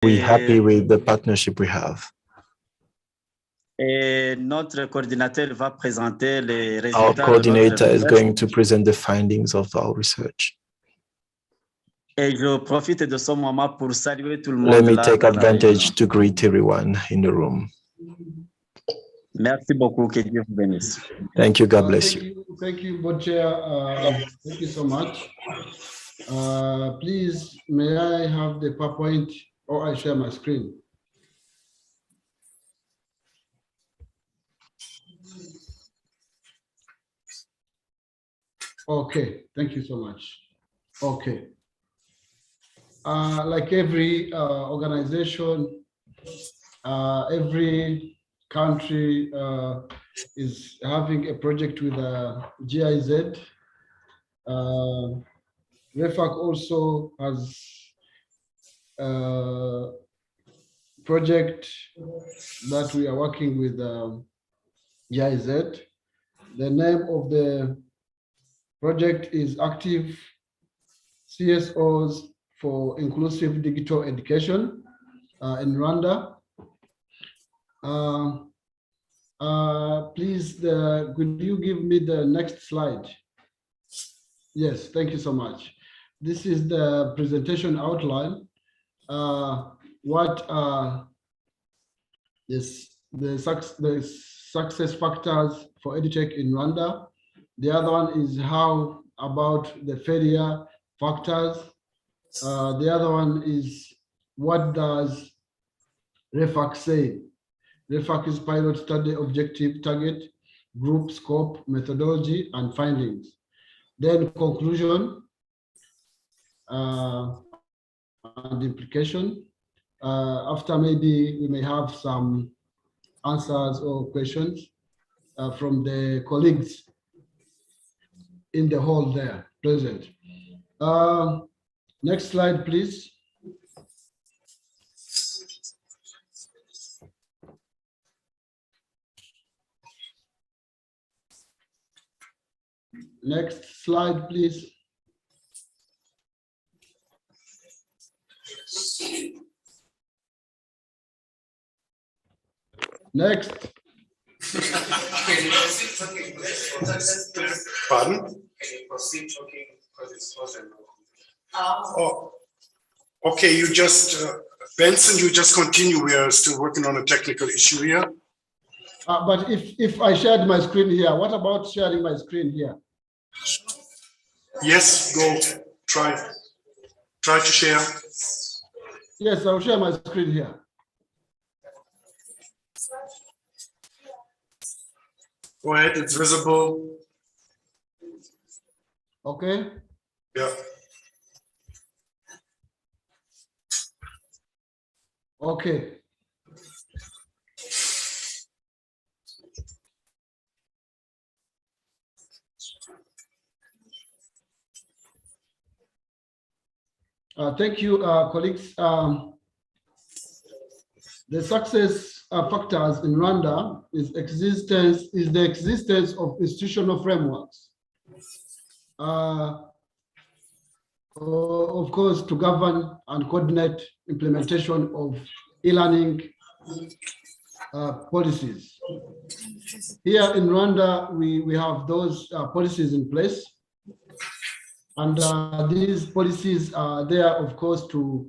We're happy with the partnership we have. Et notre coordinateur va présenter les résultats. Our coordinator is going to present the findings of our research. Et je profite de ce moment pour saluer tout le monde. Let me take advantage to greet everyone in the room. Merci beaucoup, que Dieu vous bénisse. Thank you, God bless you. Thank you, Board Chair. Thank you so much. Please, may I have the PowerPoint or I share my screen? Okay, thank you so much. Okay. Like every organization, every country is having a project with GIZ. REFAC also has a project that we are working with GIZ. The name of the project is Active CSOs for Inclusive Digital Education in Rwanda. Please, could you give me the next slide? Yes, thank you so much. This is the presentation outline. What are the success factors for EdTech in Rwanda? The other one is how about the failure factors. The other one is what does REFAC say? REFAC is pilot study, objective, target, group, scope, methodology, and findings. Then conclusion and implication. After maybe we may have some answers or questions from the colleagues in the hall there present. Next slide, please. Next slide, please. Next. Pardon? Can you proceed talking because it's frozen? Oh, okay. You just, Benson, you just continue. We are still working on a technical issue here. But if I shared my screen here, what about sharing my screen here? Yes, go try to share. Yes, I'll share my screen here. Go ahead, it's visible. Okay. Yeah. Okay. Thank you, colleagues. The success factors in Rwanda is the existence of institutional frameworks. Of course, to govern and coordinate implementation of e-learning policies. Here in Rwanda, we have those policies in place. And these policies are there, of course, to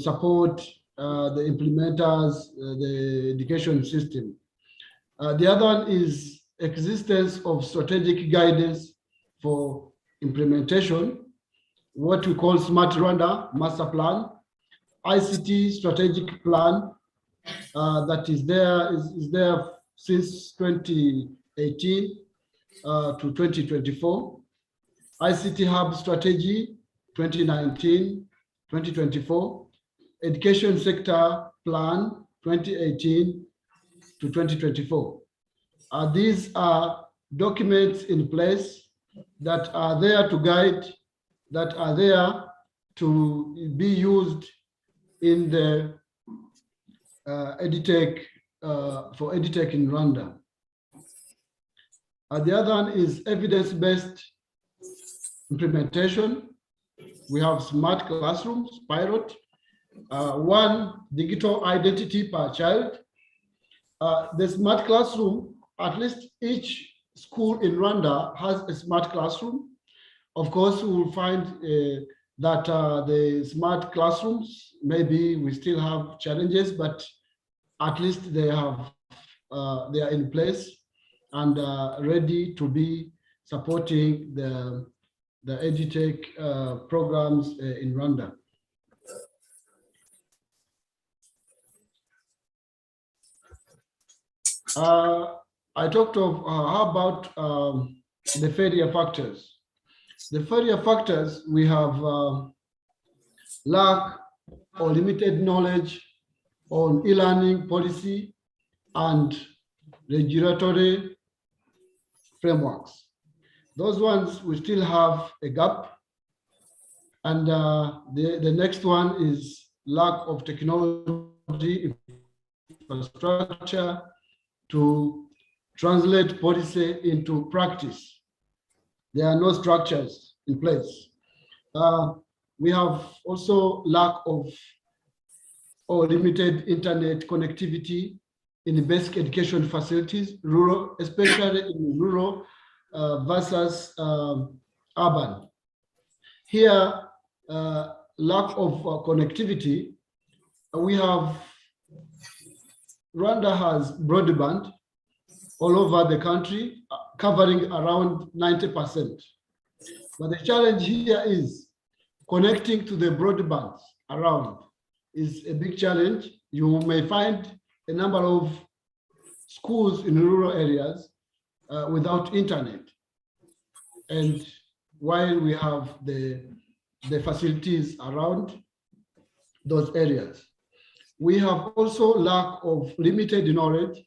support the implementers, the education system. The other one is existence of strategic guidance for implementation, what we call Smart Rwanda Master Plan, ICT Strategic Plan that is there since 2018 to 2024. ICT Hub Strategy 2019-2024, Education Sector Plan 2018 to 2024. These are documents in place that are there to guide, that are there to be used in the EdTech, for EdTech in Rwanda. The other one is evidence-based implementation. We have smart classrooms, pilot, one digital identity per child. The smart classroom, at least each school in Rwanda has a smart classroom. Of course, we will find that the smart classrooms, maybe we still have challenges, but at least they are in place and ready to be supporting the EdTech programs in Rwanda. I talked of how about the failure factors. The failure factors, we have lack or limited knowledge on e-learning policy and regulatory frameworks. Those ones we still have a gap. And the next one is lack of technology infrastructure to translate policy into practice. There are no structures in place. We have also lack of or limited internet connectivity in the basic education facilities, rural, especially in rural versus urban. Here, lack of connectivity. We have, Rwanda has broadband all over the country, covering around 90%. But the challenge here is connecting to the broadband around is a big challenge. You may find a number of schools in rural areas without internet. And while we have the facilities around those areas, we have also lack of limited knowledge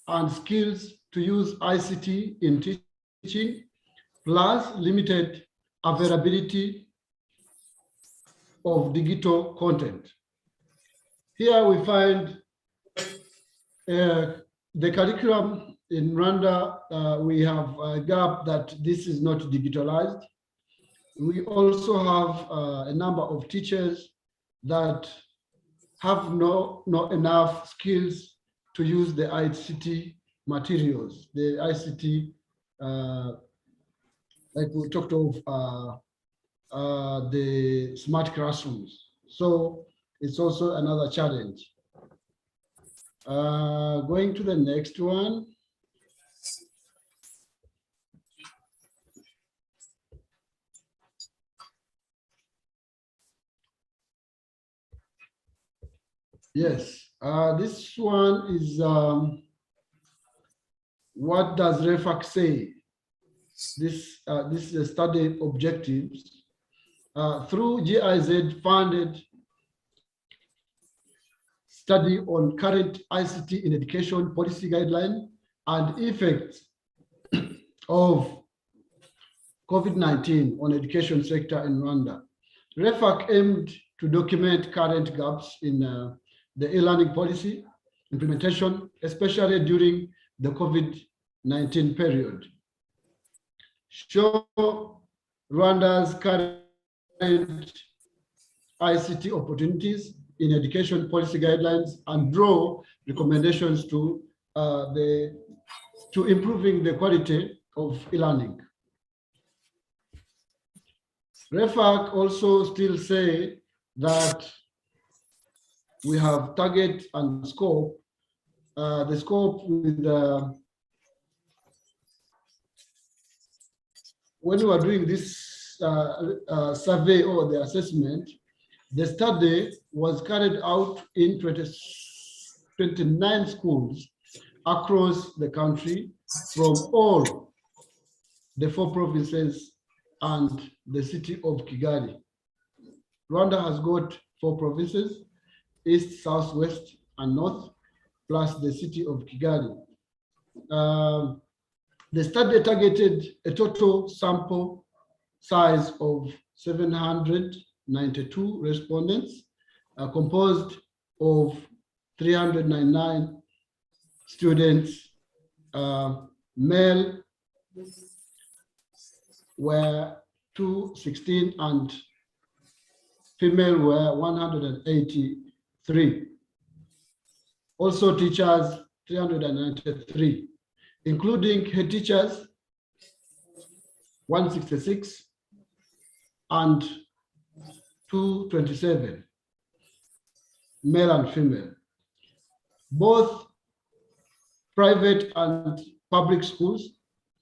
and skills to use ICT in teaching, plus limited availability of digital content. Here we find the curriculum in Rwanda, we have a gap that this is not digitalized. We also have a number of teachers that have not enough skills to use the ICT materials, the ICT, like we talked of the smart classrooms. So it's also another challenge. Going to the next one. Yes, this one is what does REFAC say? This is a study objectives through GIZ funded study on current ICT in education policy guideline and effects of COVID-19 on education sector in Rwanda. REFAC aimed to document current gaps in the e-learning policy implementation, especially during the COVID-19 period. Show Rwanda's current ICT opportunities in education policy guidelines and draw recommendations to improving the quality of e-learning. REFAC also still say that we have target and scope. The scope with when we are doing this survey or the assessment, the study was carried out in 29 schools across the country from all the 4 provinces and the city of Kigali. Rwanda has got 4 provinces, East, South, West, and North, plus the city of Kigali. The study targeted a total sample size of 792 respondents, composed of 399 students, male were 216 and female were 183. Also teachers, 393, including head teachers, 166, and 227, male and female. Both private and public schools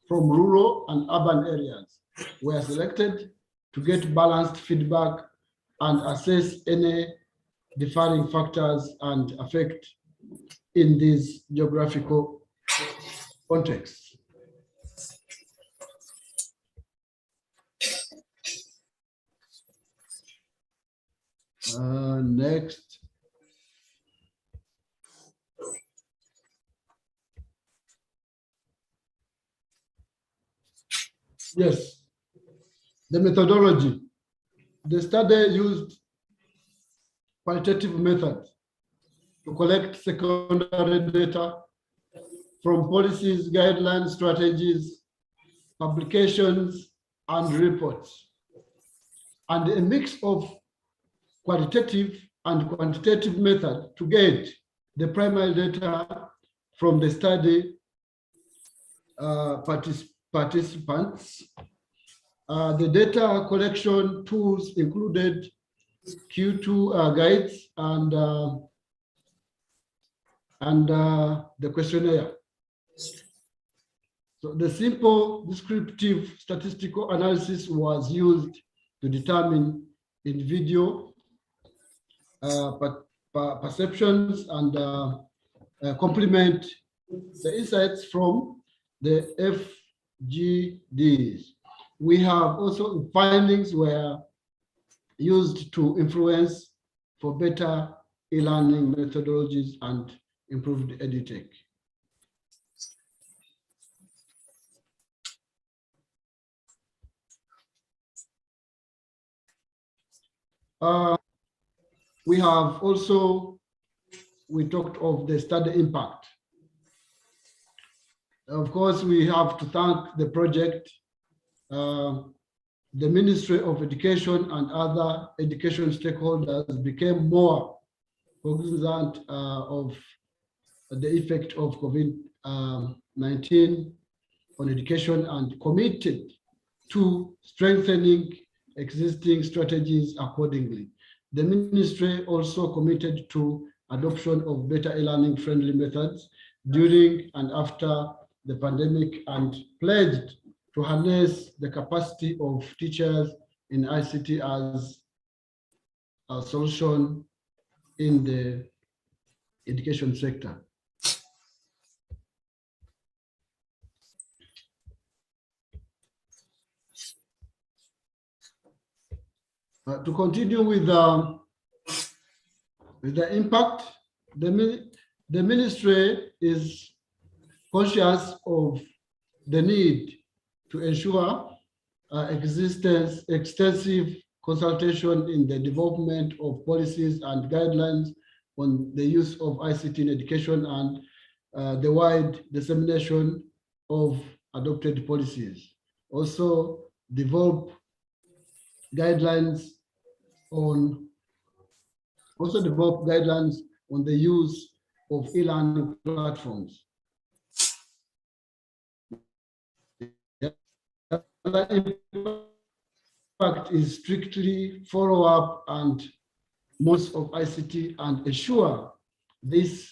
from rural and urban areas were selected to get balanced feedback and assess any differing factors and effect in these geographical contexts. Next. Yes, the methodology. The study used qualitative methods to collect secondary data from policies, guidelines, strategies, publications, and reports, and a mix of qualitative and quantitative method to get the primary data from the study participants. The data collection tools included Q2 guides and the questionnaire. So the simple descriptive statistical analysis was used to determine individual perceptions and complement the insights from the FGDs. We have also findings were used to influence for better e-learning methodologies and improved edutech. We have also, we talked of the study impact. Of course, we have to thank the project, the Ministry of Education and other education stakeholders became more cognizant of the effect of COVID-19 on education and committed to strengthening existing strategies accordingly. The ministry also committed to adoption of better e-learning friendly methods during and after the pandemic and pledged to harness the capacity of teachers in ICT as a solution in the education sector. To continue with the impact, the ministry is conscious of the need to ensure extensive consultation in the development of policies and guidelines on the use of ICT in education and the wide dissemination of adopted policies. Also develop guidelines on the use of e-learning platforms. The impact is strictly follow up and most of ICT and ensure this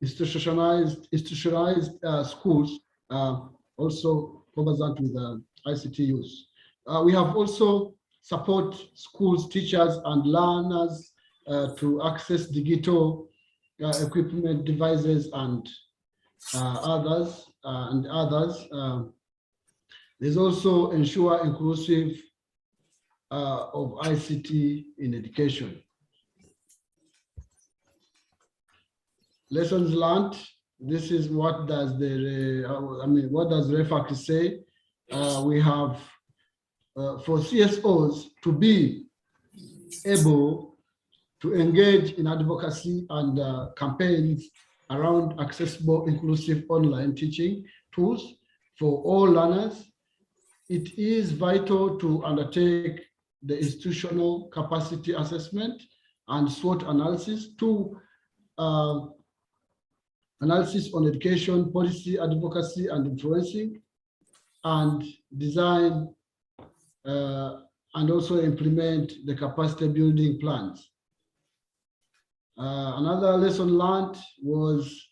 institutionalized schools also conversant with ICT use. We have also support schools, teachers, and learners to access digital equipment, devices, and others. There's also ensure inclusive of ICT in education. Lessons learned. This is what does what does REFAC say? We have for CSOs to be able to engage in advocacy and campaigns around accessible, inclusive online teaching tools for all learners. It is vital to undertake the institutional capacity assessment and SWOT analysis. 2, analysis on education, policy, advocacy, and influencing, and design and also implement the capacity building plans. Another lesson learned was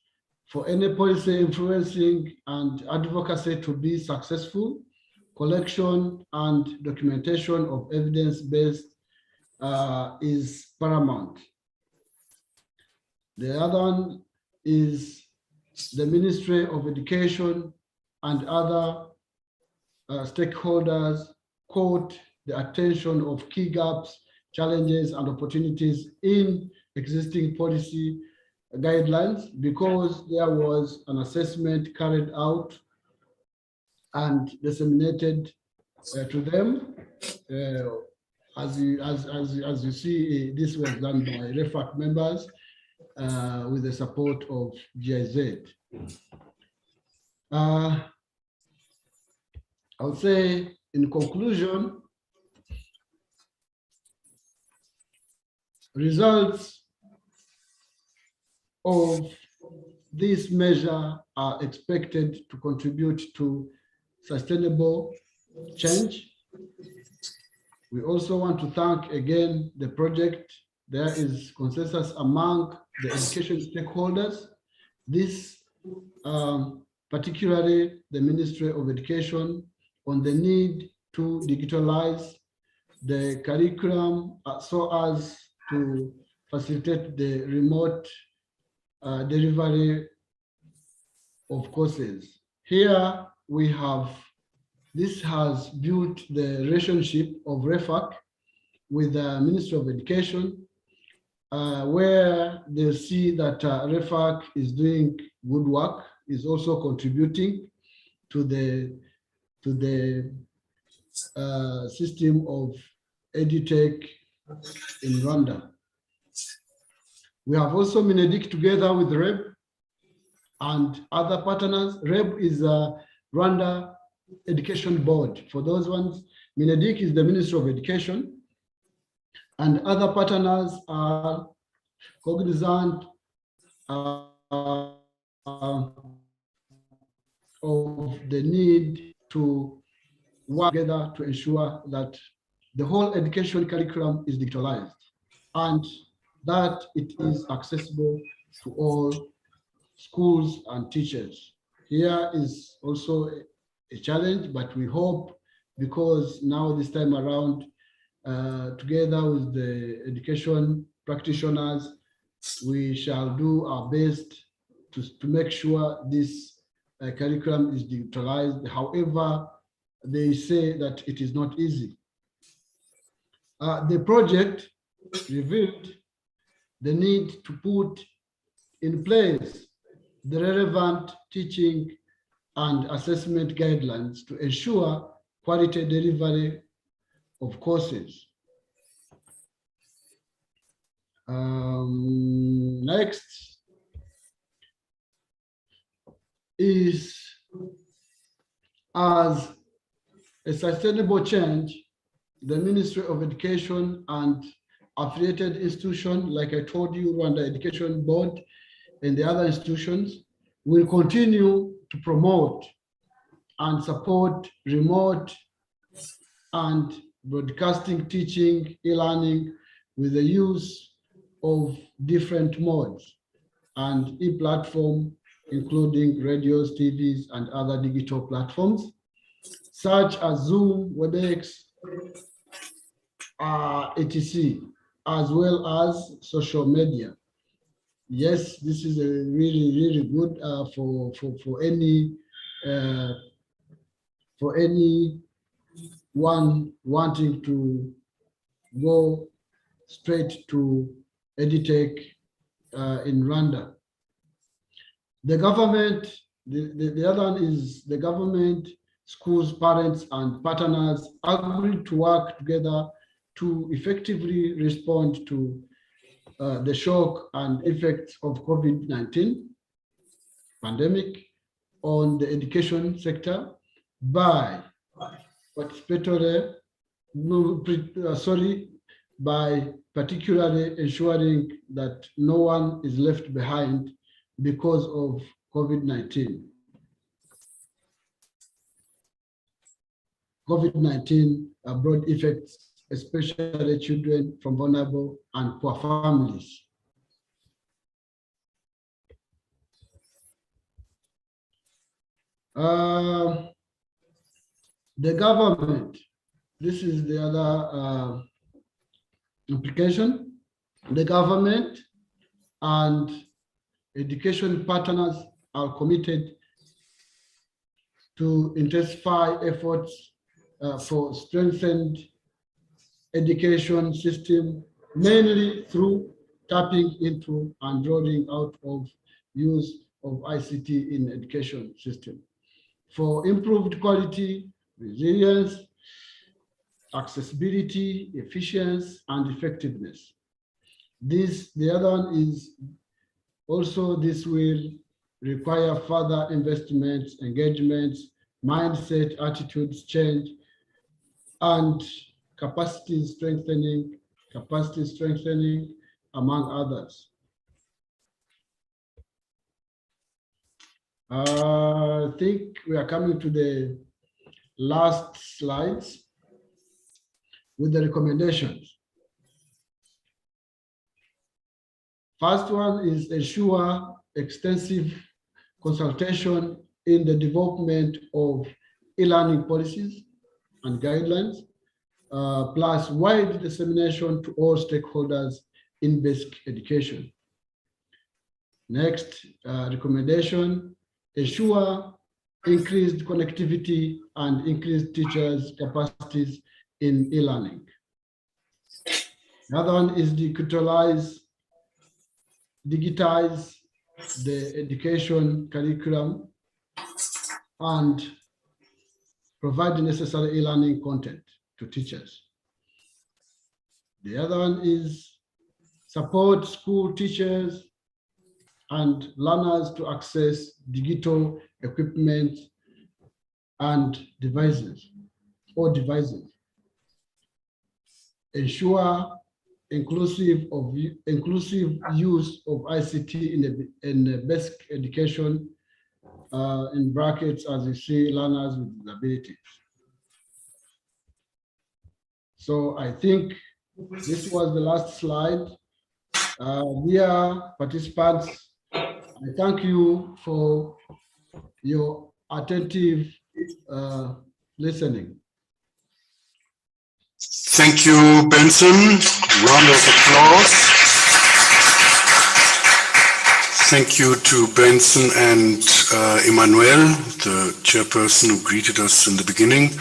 for any policy influencing and advocacy to be successful, collection and documentation of evidence-based is paramount. The other one is the Ministry of Education and other stakeholders caught the attention of key gaps, challenges, and opportunities in existing policy guidelines, because there was an assessment carried out and disseminated to them. As you see, this was done by REFAC members with the support of GIZ. I would say, in conclusion, results of this measure are expected to contribute to sustainable change. We also want to thank again the project. There is consensus among the education stakeholders. This, particularly the Ministry of Education, on the need to digitalize the curriculum so as to facilitate the remote delivery of courses. Here we have, this has built the relationship of REFAC with the Ministry of Education, where they see that REFAC is doing good work, is also contributing to the system of EdTech in Rwanda. We have also Minedik together with REB and other partners. REB is a Rwanda Education Board. For those ones, Minedik is the Ministry of Education, and other partners are cognizant of the need to work together to ensure that the whole education curriculum is digitalized and that it is accessible to all schools and teachers. Here is also a challenge, but we hope, because now this time around, together with the education practitioners, we shall do our best to make sure this curriculum is digitalized. However, they say that it is not easy. The project revealed the need to put in place the relevant teaching and assessment guidelines to ensure quality delivery of courses. Next is, as a sustainable change, the Ministry of Education and affiliated institutions, like I told you, Rwanda Education Board and the other institutions, will continue to promote and support remote and broadcasting teaching, e-learning, with the use of different modes and e-platform, including radios, TVs, and other digital platforms, such as Zoom, WebEx, etc., as well as social media. Yes, this is a really good for anyone wanting to go straight to EdTech in Rwanda. The government, the other one is the government, schools, parents, and partners agreed to work together to effectively respond to the shock and effects of COVID-19 pandemic on the education sector by participatory by particularly ensuring that no one is left behind because of COVID-19. COVID-19 brought effects, especially children from vulnerable and poor families. The government, this is the other implication. The government and education partners are committed to intensify efforts for strengthened education system, mainly through tapping into and rolling out of use of ICT in education system for improved quality, resilience, accessibility, efficiency, and effectiveness. The other one is also this will require further investments, engagements, mindset, attitudes change, and capacity strengthening, among others. I think we are coming to the last slides with the recommendations. First one is ensure extensive consultation in the development of e-learning policies and guidelines, plus wide dissemination to all stakeholders in basic education. Next recommendation, ensure increased connectivity and increased teachers' capacities in e-learning. Another one is digitize the education curriculum and provide the necessary e-learning content to teachers. The other one is support school teachers and learners to access digital equipment and devices. Ensure inclusive use of ICT in the basic education, in brackets, as you see, learners with disabilities. So I think this was the last slide. Dear participants, I thank you for your attentive listening. Thank you, Benson. Round of applause. Thank you to Benson and Emmanuel, the chairperson who greeted us in the beginning.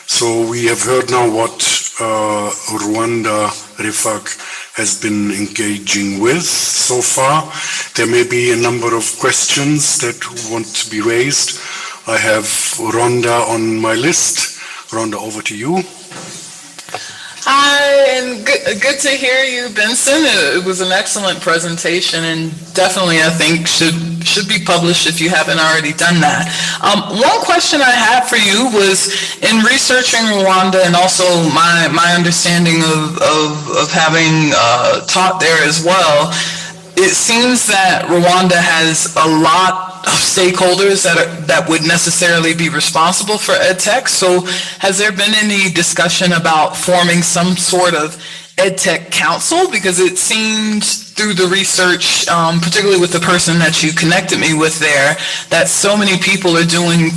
So we have heard now what Rwanda REFAC has been engaging with so far. There may be a number of questions that want to be raised. I have Rhonda on my list. Rhonda, over to you. Hi, and good to hear you, Benson. It was an excellent presentation, and definitely I think should be published if you haven't already done that. One question I had for you was, in researching Rwanda and also my understanding of having taught there as well, it seems that Rwanda has a lot of stakeholders that would necessarily be responsible for EdTech. So has there been any discussion about forming some sort of EdTech council? Because it seemed through the research, particularly with the person that you connected me with there, that so many people are doing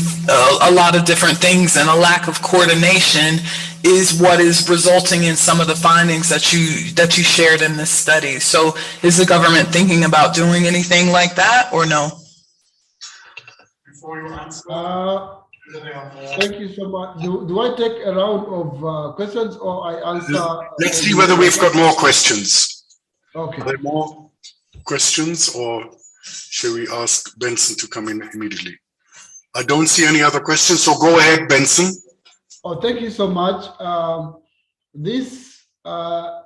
a lot of different things, and a lack of coordination is what is resulting in some of the findings that you shared in this study. So is the government thinking about doing anything like that, or no? Before you answer, thank you so much. Do I take a round of questions, or I answer? Let's see whether we've got more questions. Okay. Are there more questions, or shall we ask Benson to come in immediately? I don't see any other questions, so go ahead, Benson. Oh, thank you so much.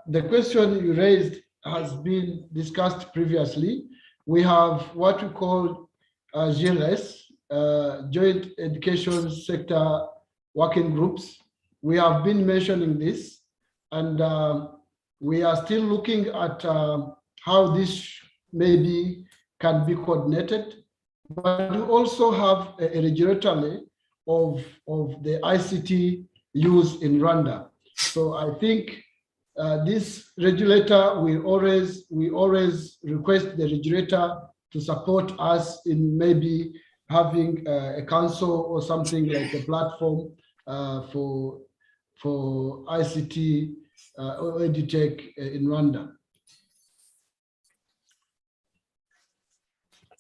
The question you raised has been discussed previously. We have what we call GLS, Joint Education Sector Working Groups, we have been mentioning this, and we are still looking at how this maybe can be coordinated. But we also have a regulatory of the ICT use in Rwanda. So I think this regulator, we always request the regulator to support us in maybe having a council or something like a platform for ICT or EdTech in Rwanda.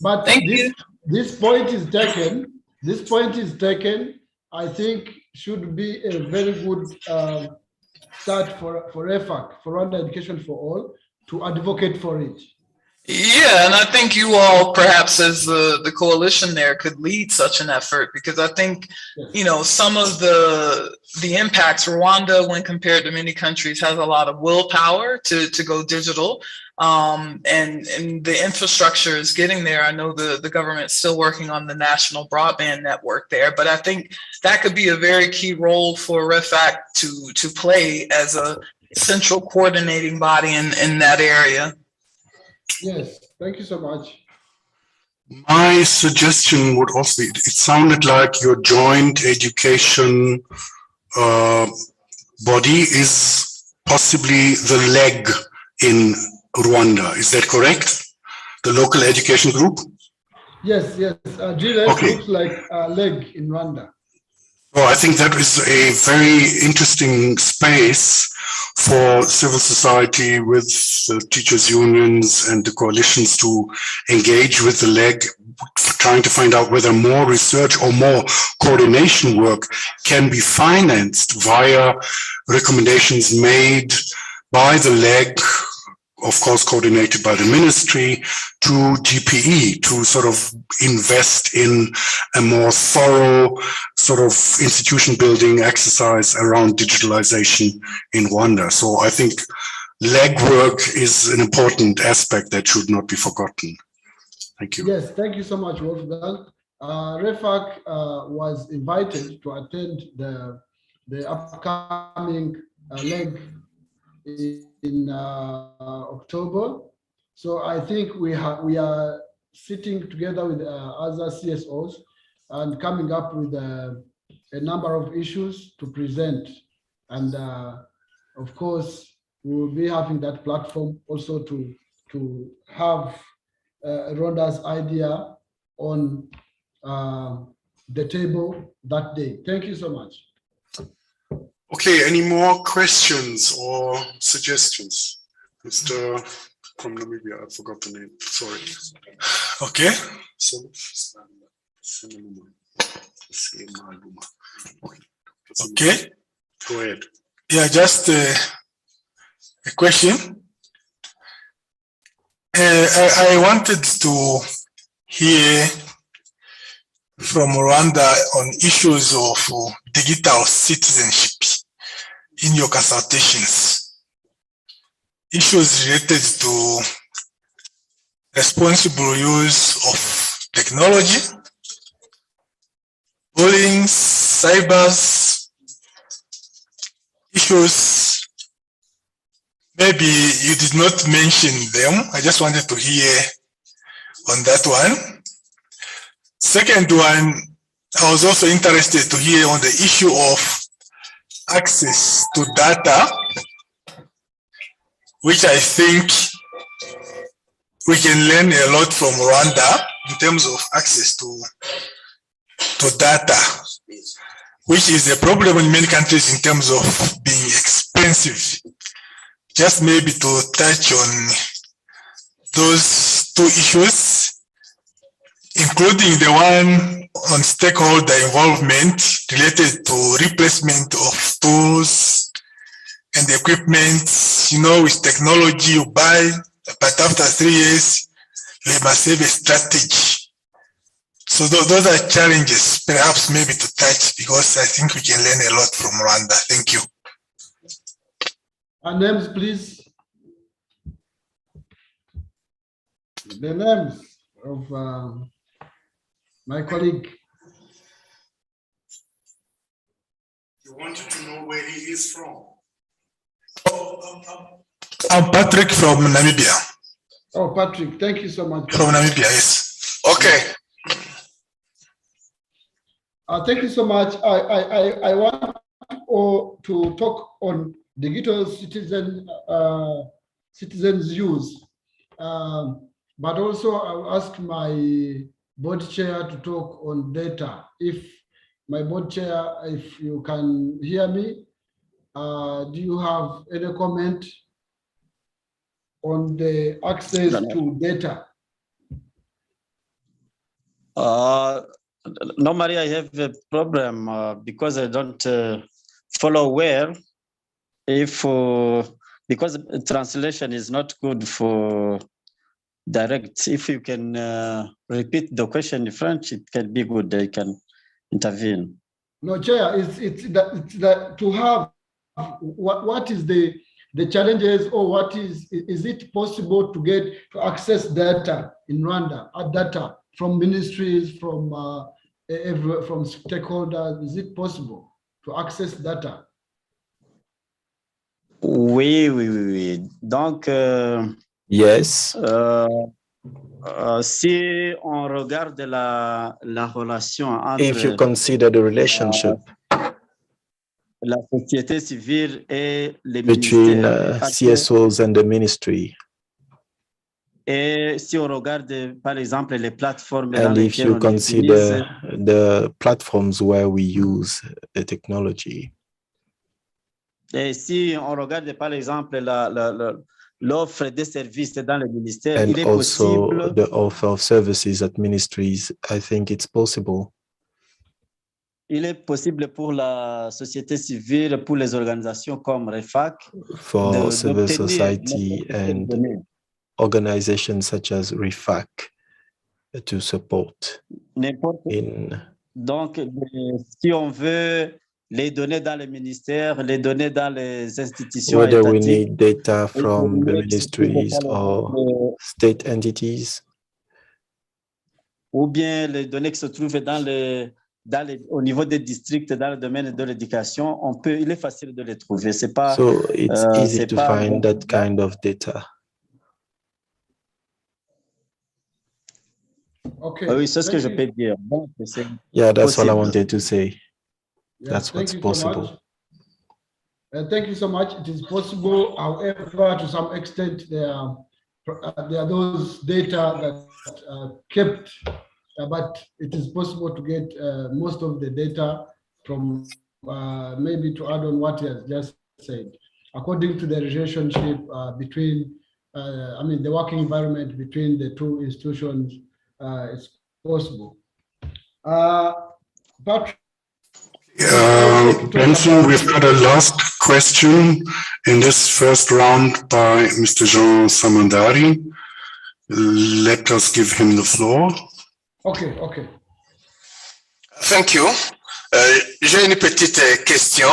But this point is taken. This point is taken. I think should be a very good start for REFAC, for Rwanda Education for All, to advocate for it. Yeah, and I think you all, perhaps as the coalition there, could lead such an effort, because I think, Yes. you know, some of the impacts, Rwanda, when compared to many countries, has a lot of willpower to go digital. And the infrastructure is getting there. I know the government's still working on the national broadband network there, but I think that could be a very key role for REFAC to play as a central coordinating body in that area. Yes, thank you so much. My suggestion would also be, it sounded like your joint education body is possibly the leg in Rwanda. Is that correct? The local education group? Yes, yes. GLS Okay. looks like a leg in Rwanda. Well, I think that is a very interesting space for civil society with teachers' unions and the coalitions to engage with the leg, trying to find out whether more research or more coordination work can be financed via recommendations made by the leg, of course, coordinated by the ministry, to GPE to sort of invest in a more thorough sort of institution building exercise around digitalization in Rwanda. So I think legwork is an important aspect that should not be forgotten. Thank you. Yes, thank you so much, Wolfgang. REFAC was invited to attend the upcoming leg in October. So I think we are sitting together with other CSOs and coming up with a number of issues to present. And of course, we will be having that platform also to have Rwanda's idea on the table that day. Thank you so much. Okay, any more questions or suggestions? Mr. from Namibia, I forgot the name, sorry. Okay. So, Okay. go ahead. Yeah, just a question. I wanted to hear from Rwanda on issues of digital citizenship in your consultations. Issues related to responsible use of technology, bullying, cybers, issues. Maybe you did not mention them. I just wanted to hear on that one. Second one, I was also interested to hear on the issue of access to data, which I think we can learn a lot from Rwanda in terms of access to data, which is a problem in many countries in terms of being expensive. Just maybe to touch on those two issues, including the one on stakeholder involvement related to replacement of tools and equipment. You know, with technology you buy, but after 3 years, you must have a strategy. So those are challenges, perhaps maybe to touch, because I think we can learn a lot from Rwanda. Thank you. Our names, please. The names of my colleague. You wanted to know where he is from. I'm Patrick from Namibia. Oh, Patrick, thank you so much. From Namibia, yes. Okay. Thank you so much. I want to talk on digital citizens use, but also I'll ask my board chair to talk on data. If my board chair, if you can hear me, do you have any comment on the access to data? Normally, I have a problem because I don't follow where. Because translation is not good for direct. If you can repeat the question in French, it can be good. I can intervene. No, Chair, it's that to have what is the challenges, or what is it possible to get to access data in Rwanda, data from ministries, from stakeholders? Is it possible to access data? Oui. Donc, Yes. Si on regarde la relation entre If you consider the relationship la société civile et les between ministères, CSOs and the ministry, et si on regarde par exemple les plateformes dans and if lesquelles you on consider utilise, the platforms where we use the technology, et si on regarde par exemple l'offre de services dans le ministère, and il est also possible the offer of services at ministries, I think it's possible. Il est possible pour la société civile, pour les organisations comme REFAC, for civil society and organizations such as REFAC to support. Donc, si on veut les données dans les ministères, les données dans les institutions whether we étatiques, need data from the ministries or state entities, ou bien les données qui se trouvent au niveau des districts, dans le domaine de l'éducation, il est facile de les trouver. C'est pas, so it's easy to find that kind of data. Okay. Oui, c'est ce que je peux dire. Donc, yeah, that's possible. all I wanted to say. Yeah, that's what's possible. Thank you so much. It is possible, however, to some extent, there are those data that are kept, but it is possible to get most of the data from, maybe to add on what he has just said, according to the relationship between, the working environment between the two institutions, it's possible. Patrick. Benson, we've got a last question in this first round by Mr. Jean Samandari. Let us give him the floor. Okay. Thank you. J'ai une petite question.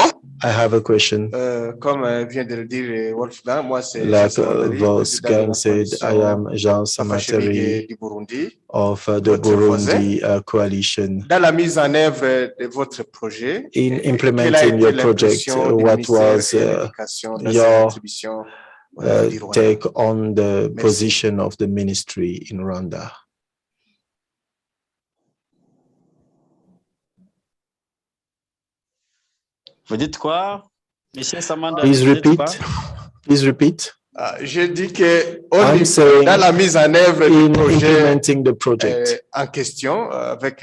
I have a question. Comme vient de le dire Wolfgang, moi c'est like Wolfgang said, I am Jean Samandari of the Burundi coalition. Dans la mise en œuvre de votre projet, in implementing your project, what was your take on the position of the ministry in Rwanda? Vous dites quoi, Monsieur Samanda? Please repeat. Je dis que I'm saying dans la mise en œuvre du projet the project en question avec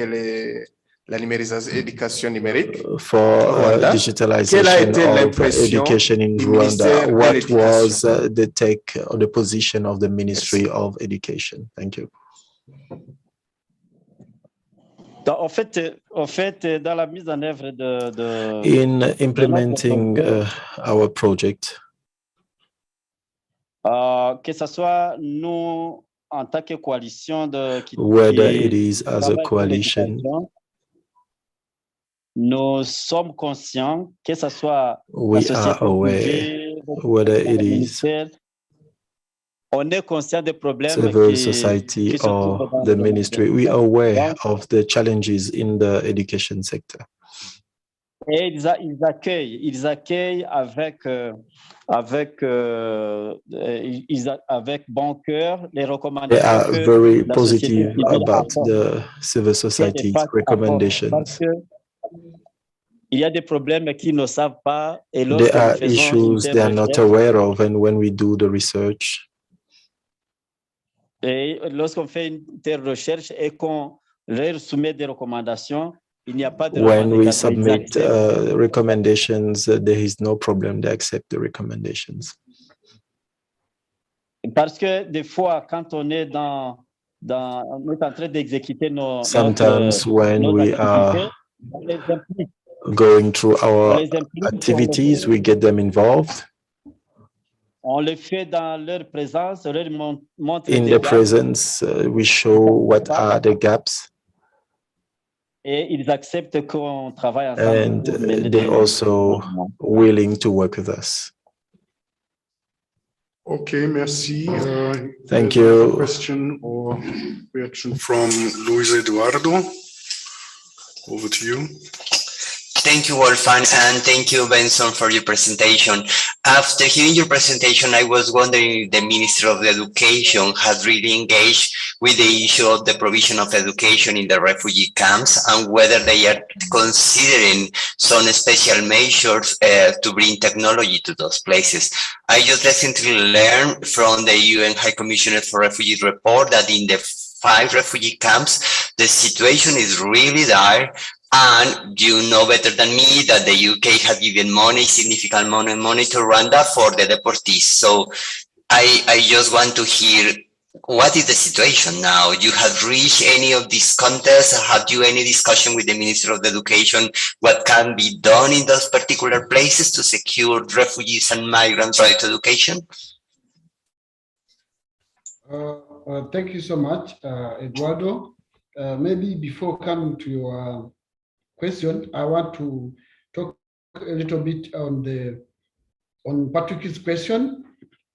la numérisation, éducation numérique for digitalization of education in Rwanda, what was the take or the position of the Ministry of Education? Thank you. En fait, dans la mise en œuvre in implementing our project, que ce soit nous en tant que coalition whether it is as a coalition, nous sommes conscients que ce soit we are aware, whether it is on est conscient des problèmes civil society or the ministry, we are aware of the challenges in the education sector. Et ils accueillent avec bon cœur les recommandations. They are very positive about the civil society's recommendations. Il y a des problèmes qu'ils ne savent pas. Et there are issues they are not aware of, and when we do the research, et lorsqu'on fait une telle recherche et qu'on leur soumet des recommandations, il n'y a pas de when we submit recommendations, there is no problem. They accept the recommendations. Parce que des fois, quand on est on est en train d'exécuter sometimes when we are going through our activities, we get them involved. On le fait dans leur présence, leur montre in the presence, we show what are the gaps. Et ils acceptent qu'on travaille ensemble. And they're also willing to work with us. Okay, merci. Thank you. Question or reaction from Luis Eduardo. Over to you. Thank you, Wolfgang, and thank you, Benson, for your presentation. After hearing your presentation, I was wondering if the Ministry of Education has really engaged with the issue of the provision of education in the refugee camps and whether they are considering some special measures to bring technology to those places. I just recently learned from the UN High Commissioner for Refugees report that in the 5 refugee camps, the situation is really dire. And you know better than me that the UK has given money, significant money to Rwanda for the deportees. So I just want to hear, what is the situation now? You have reached any of these contests? Have you any discussion with the Minister of Education? What can be done in those particular places to secure refugees and migrants' right to education? Thank you so much, Eduardo. Maybe before coming to your question, I want to talk a little bit on Patrick's question,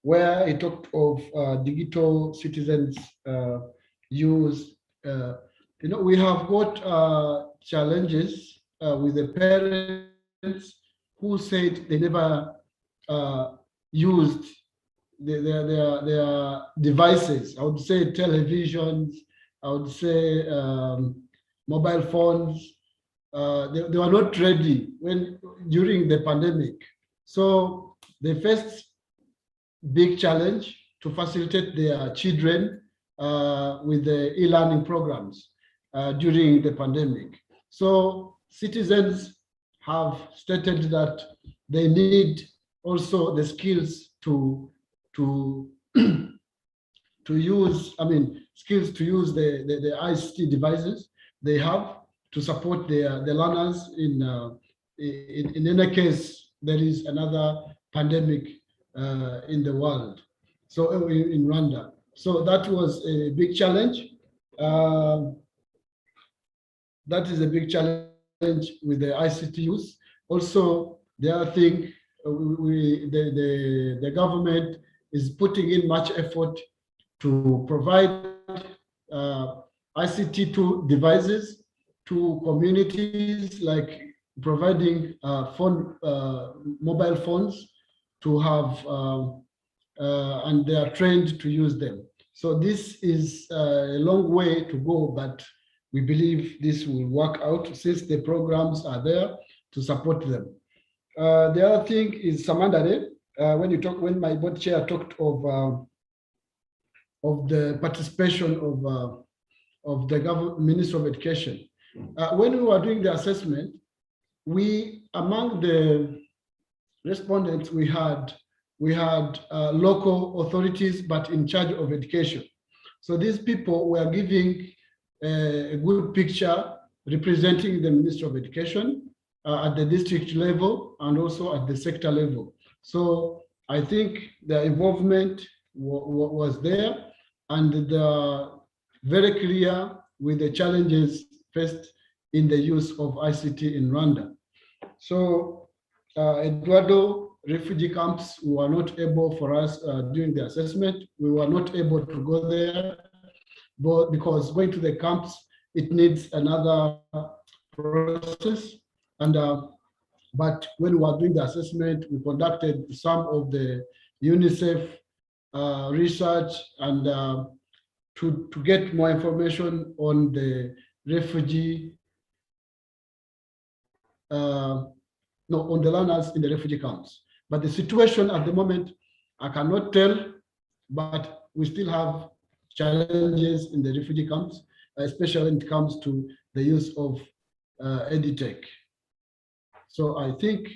where he talked of digital citizens use. We have got challenges with the parents who said they never used their devices. I would say televisions, I would say mobile phones. They were not ready during the pandemic. So they faced big challenge to facilitate their children with the e-learning programs during the pandemic. So citizens have stated that they need also the skills to use, skills to use the ICT devices they have to support the learners in any case there is another pandemic in the world, so in Rwanda. So that was a big challenge. That is a big challenge with the ICT use. Also, the other thing, the government is putting in much effort to provide ICT devices to communities, like providing mobile phones to have, and they are trained to use them. So this is a long way to go, but we believe this will work out since the programs are there to support them. The other thing is Samandare, when my board chair talked of the participation of the Ministry of Education. When we were doing the assessment, among the respondents, we had local authorities, but in charge of education. So these people were giving a good picture representing the Ministry of Education at the district level and also at the sector level. So I think the involvement was there, and they're very clear with the challenges faced in the use of ICT in Rwanda. So Eduardo, refugee camps were not able for us during the assessment. We were not able to go there, but because going to the camps, it needs another process. And But when we were doing the assessment, we conducted some of the UNICEF research and to get more information on the refugee, on the learners in the refugee camps. But the situation at the moment, I cannot tell, but we still have challenges in the refugee camps, especially when it comes to the use of EdTech. So I think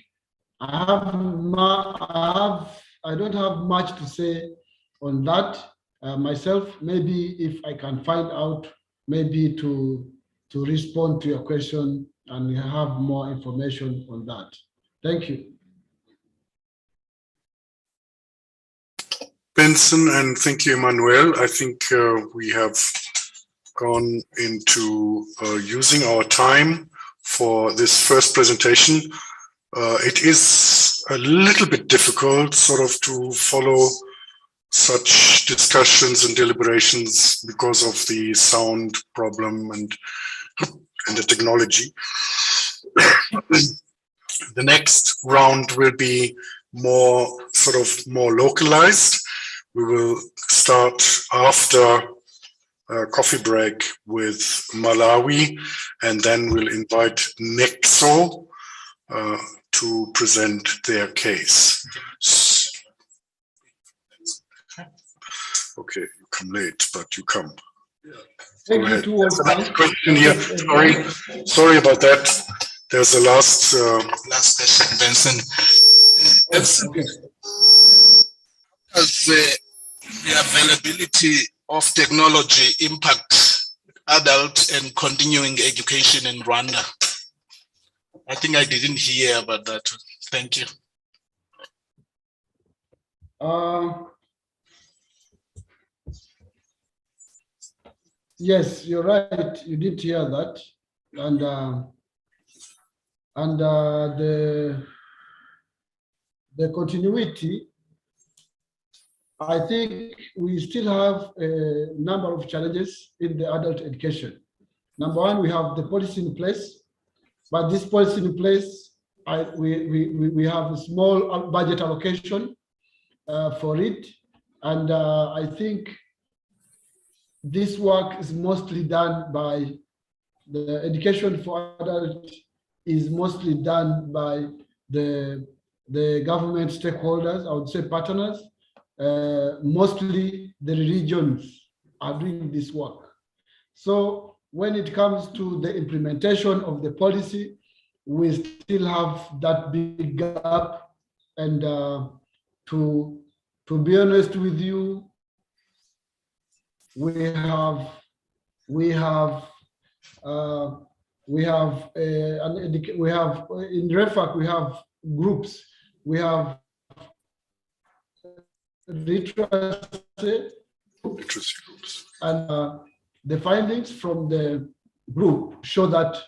I don't have much to say on that myself. Maybe if I can find out, maybe to respond to your question and have more information on that. Thank you. Benson, and thank you, Emmanuel. I think we have gone into using our time for this first presentation. It is a little bit difficult sort of to follow such discussions and deliberations because of the sound problem and the technology. The next round will be more localized. We will start after a coffee break with Malawi, and then we'll invite Nexo to present their case. Okay, you come late, but you come. Thank you to all. Last question here. Sorry about that. There's a last question, Benson. Okay. Does the availability of technology impact adult and continuing education in Rwanda? I think I didn't hear about that. Thank you. Yes, you're right. You did hear that, and the continuity. I think we still have a number of challenges in the adult education. Number one, we have the policy in place, but this policy in place, we have a small budget allocation for it, and I think this work is mostly done by the education for adults is mostly done by the government stakeholders, I would say partners. Mostly the regions are doing this work. So when it comes to the implementation of the policy, we still have that big gap. And to be honest with you, we have in REFAC we have groups, we have literacy groups, and the findings from the group show that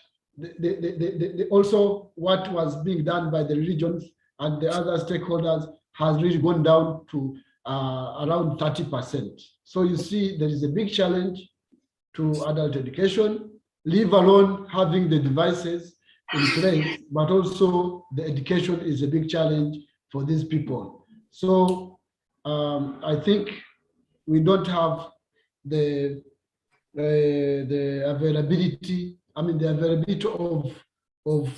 also what was being done by the regions and the other stakeholders has really gone down to around 30%. So you see there is a big challenge to adult education, leave alone having the devices in place, but also the education is a big challenge for these people. So I think we don't have the availability. I mean, the availability of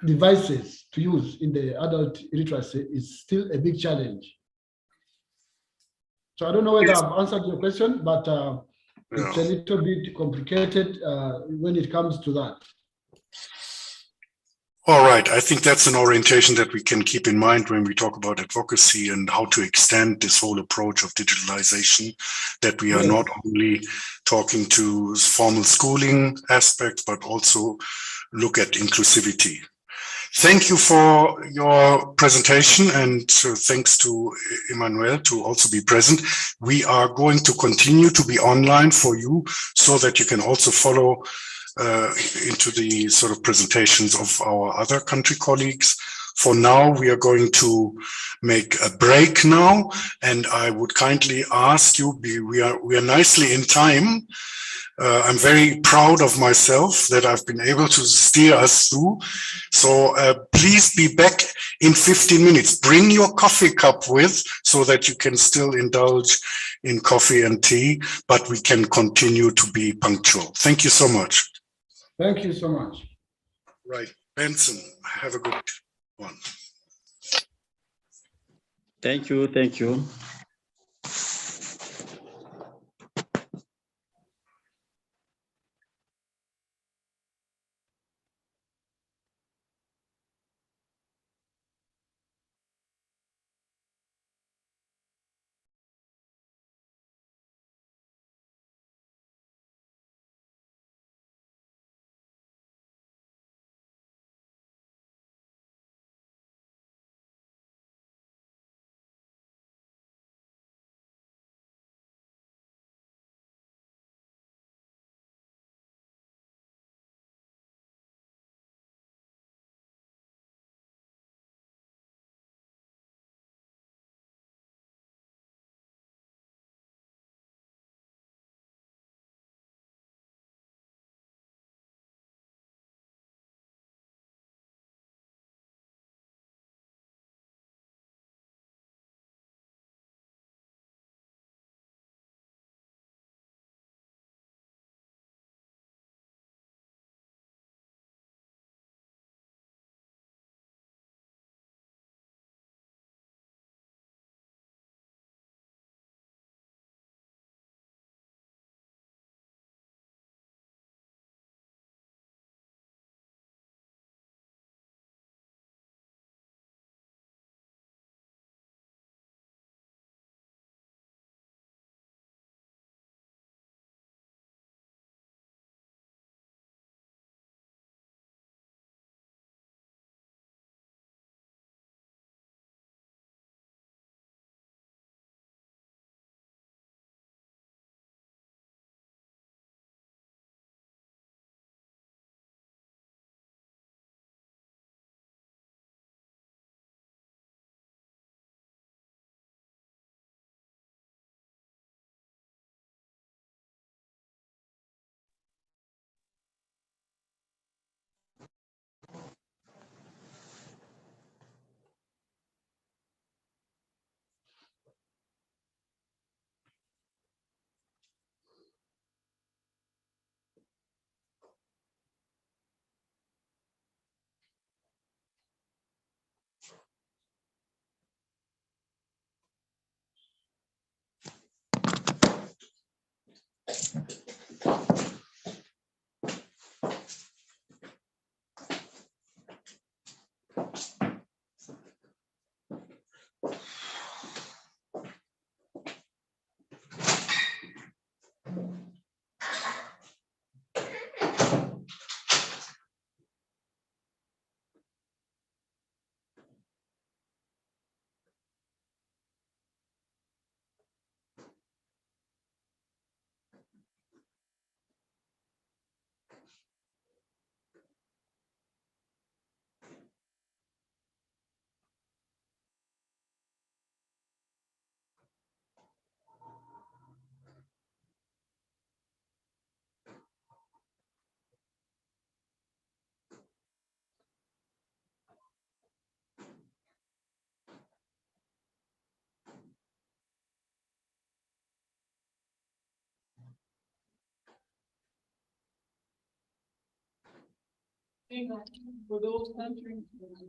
devices to use in the adult literacy is still a big challenge. So I don't know whether I've answered your question, but it's a little bit complicated when it comes to that. All right, I think that's an orientation that we can keep in mind when we talk about advocacy and how to extend this whole approach of digitalization, that we are not only talking to formal schooling aspects, but also look at inclusivity. Thank you for your presentation, and thanks to Emmanuel to also be present. We are going to continue to be online for you so that you can also follow into the sort of presentations of our other country colleagues. For now, we are going to make a break now, and I would kindly ask you, we are nicely in time, I'm very proud of myself that I've been able to steer us through. So please be back in 15 minutes. Bring your coffee cup with so that you can still indulge in coffee and tea, but we can continue to be punctual. Thank you so much. Thank you so much. Right. Benson, have a good one. Thank you. Thank you.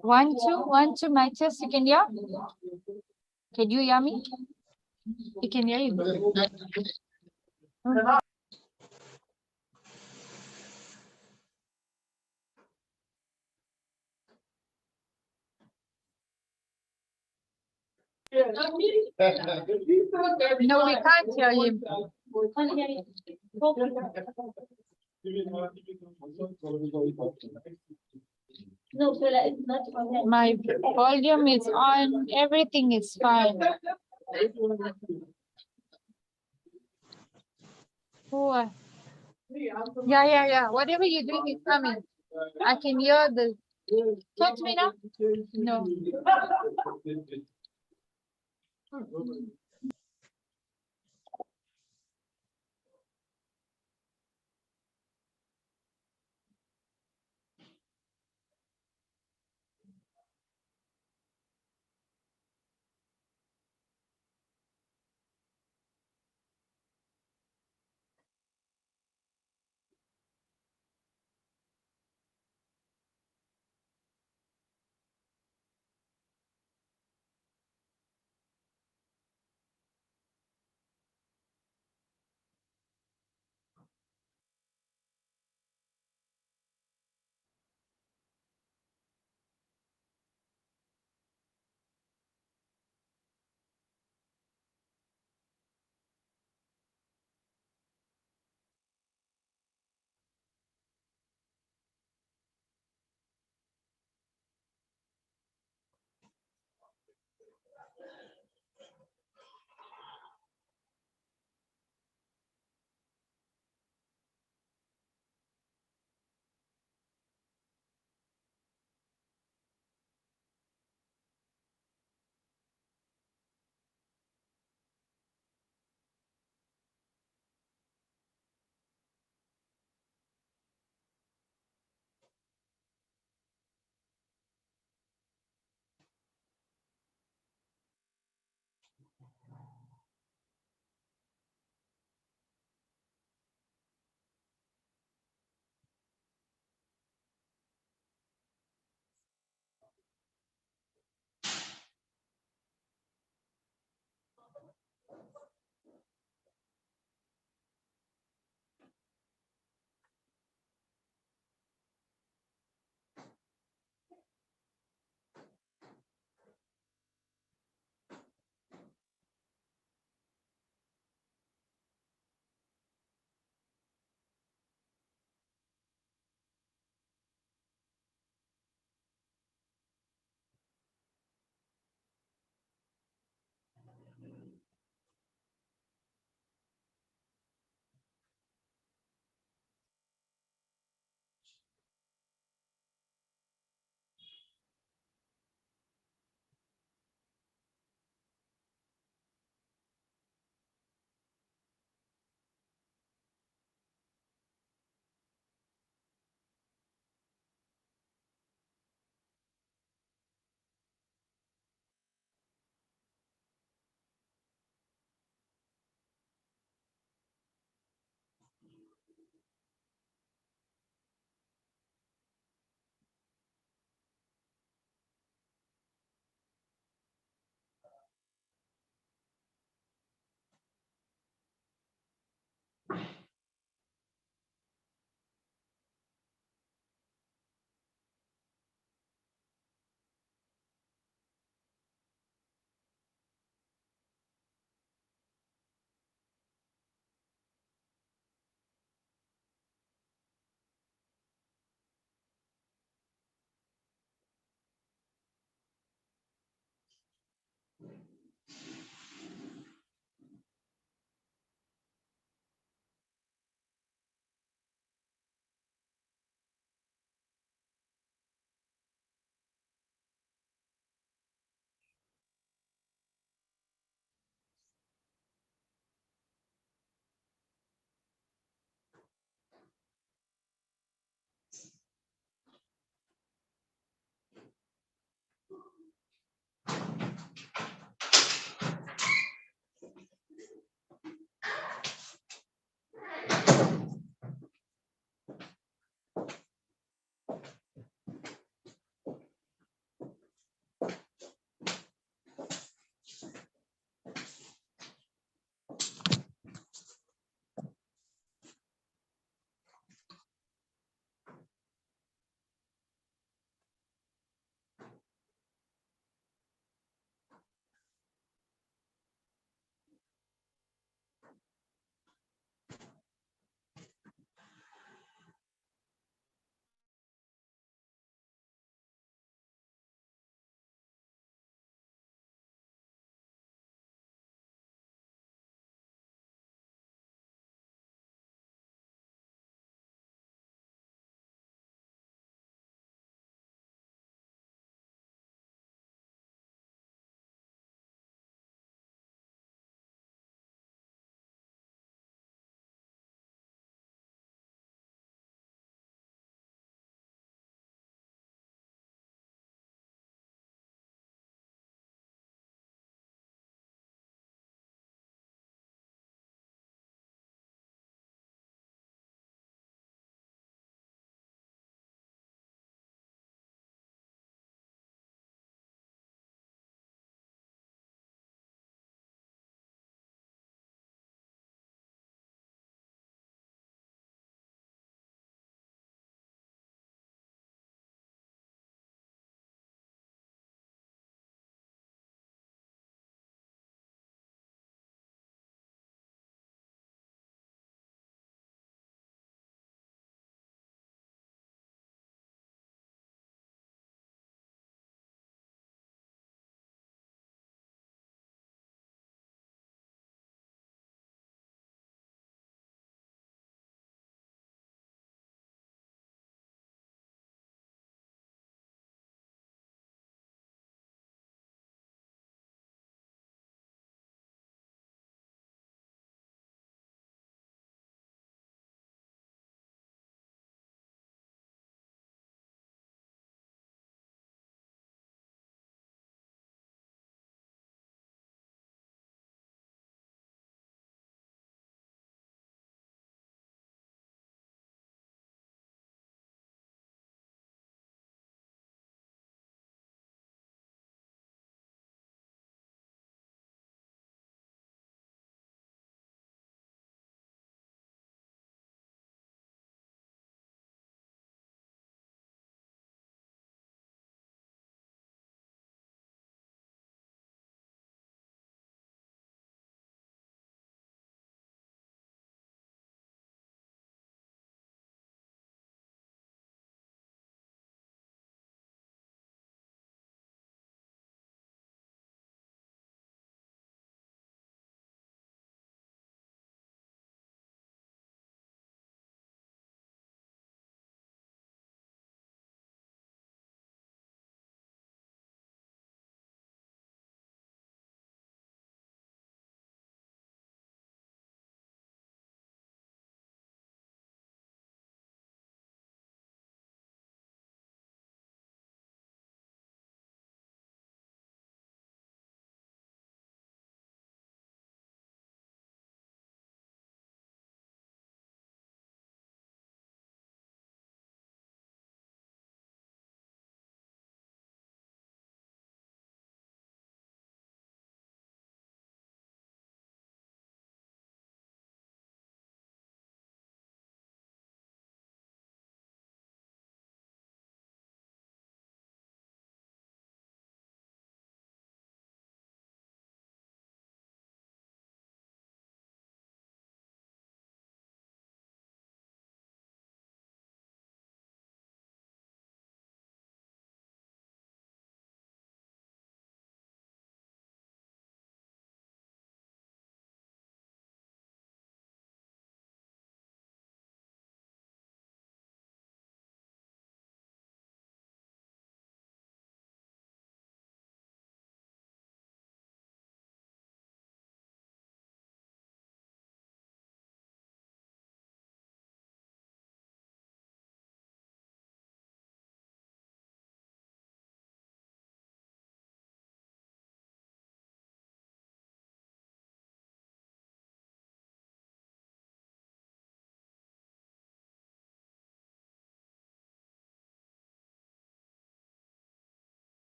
One, two, my test. You can hear? Can you hear me? You can hear you. No, we can't hear him. My volume is on, everything is fine. Oh, yeah. Whatever you're doing is coming. I can hear the. Talk to me now? No.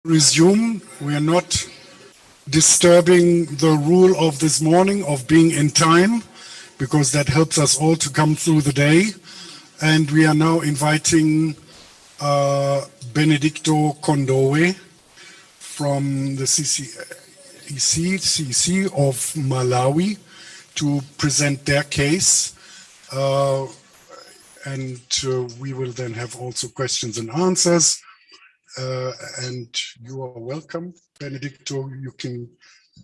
Resume. We are not disturbing the rule of this morning of being in time, because that helps us all to come through the day. And we are now inviting Benedicto Kondowe from the CC of Malawi to present their case. And we will then have also questions and answers. And you are welcome. Benedicto,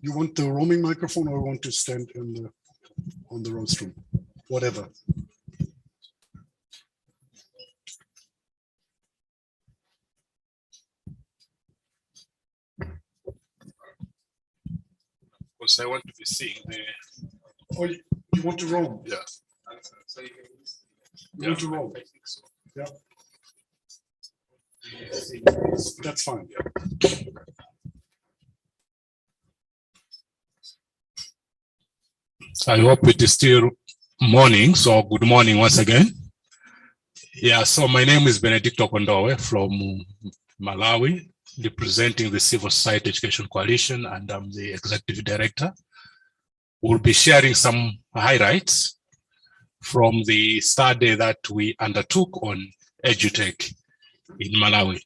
you want the roaming microphone or want to stand on the rostrum? Whatever. Because I want to be seeing the. Oh, you want to roam? Yeah. You want to roam? I think so. Yeah. That's fine. Yeah. I hope it is still morning. So good morning once again. Yeah. So my name is Benedicto Kondowe from Malawi, representing the Civil Society Education Coalition, and I'm the executive director. We'll be sharing some highlights from the study that we undertook on EduTech in Malawi.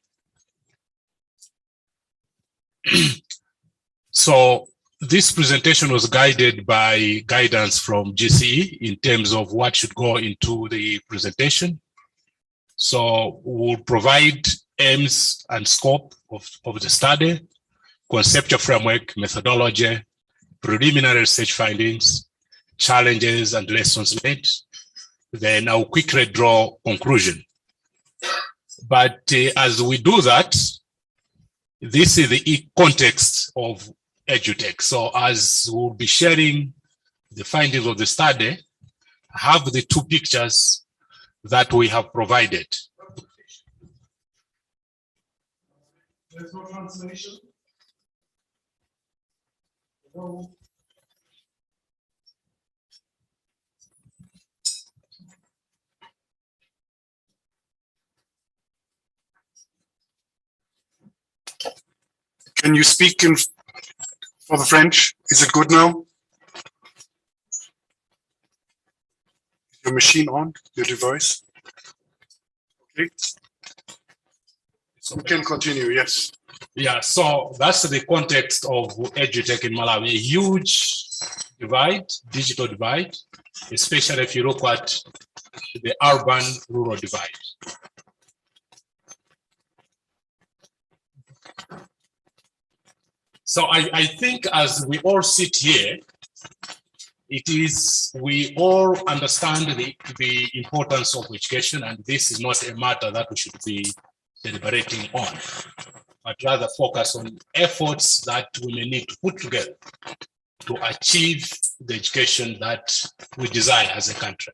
So this presentation was guided by guidance from GCE in terms of what should go into the presentation. So we'll provide aims and scope of the study, conceptual framework, methodology, preliminary research findings, challenges and lessons learned. Then I'll quickly draw conclusion. But as we do that, this is the context of EduTech. So as we'll be sharing the findings of the study, I have the two pictures that we have provided. There's no translation. No. Can you speak for the French? Is it good now? Is your machine on, your device? Okay. So you can continue, yes. Yeah, so that's the context of EduTech in Malawi, a huge divide, digital divide, especially if you look at the urban-rural divide. So I think as we all sit here, we all understand the importance of education, and this is not a matter that we should be deliberating on, but rather focus on efforts that we may need to put together to achieve the education that we desire as a country.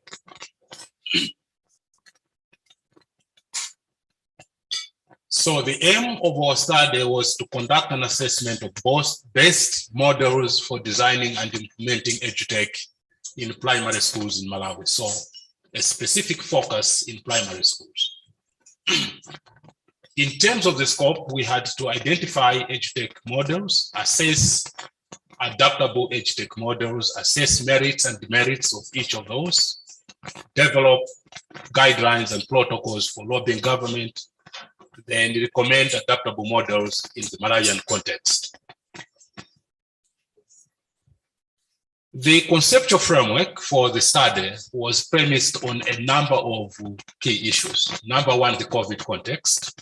So the aim of our study was to conduct an assessment of both best models for designing and implementing EduTech in primary schools in Malawi. So a specific focus in primary schools. In terms of the scope, we had to identify EduTech models, assess adaptable EduTech models, assess merits and demerits of each of those, develop guidelines and protocols for lobbying government, then recommend adaptable models in the Malawian context. The conceptual framework for the study was premised on a number of key issues. Number one, the COVID context.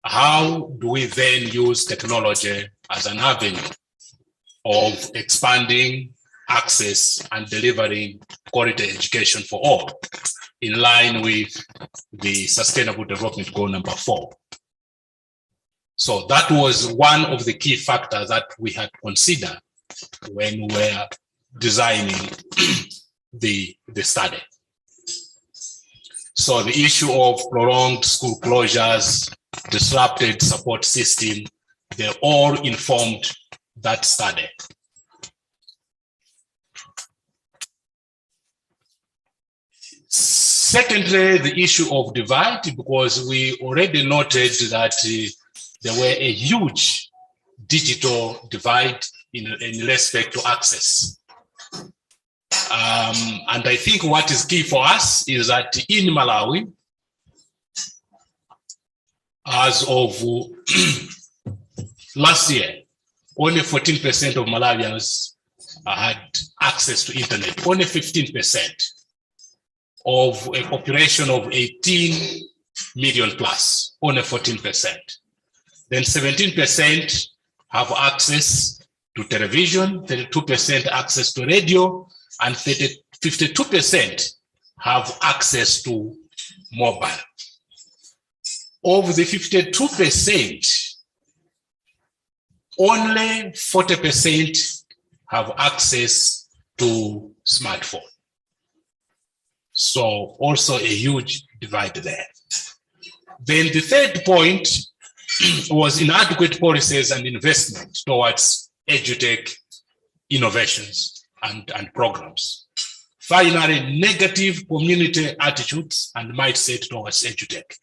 How do we then use technology as an avenue of expanding access and delivering quality education for all, in line with the Sustainable Development Goal number 4. So that was one of the key factors that we had considered when we were designing the study. So the issue of prolonged school closures, disrupted support system, they all informed that study. Secondly, the issue of divide, because we already noted that there were a huge digital divide in respect to access. And I think what is key for us is that in Malawi, as of last year, only 14% of Malawians had access to internet, only 15% of a population of 18 million plus, only 14%. Then 17% have access to television, 32% access to radio, and 52% have access to mobile. Of the 52%, only 40% have access to smartphone. So also a huge divide there. Then the third point was inadequate policies and investment towards edutech innovations and programs. Finally, negative community attitudes and mindset towards edutech,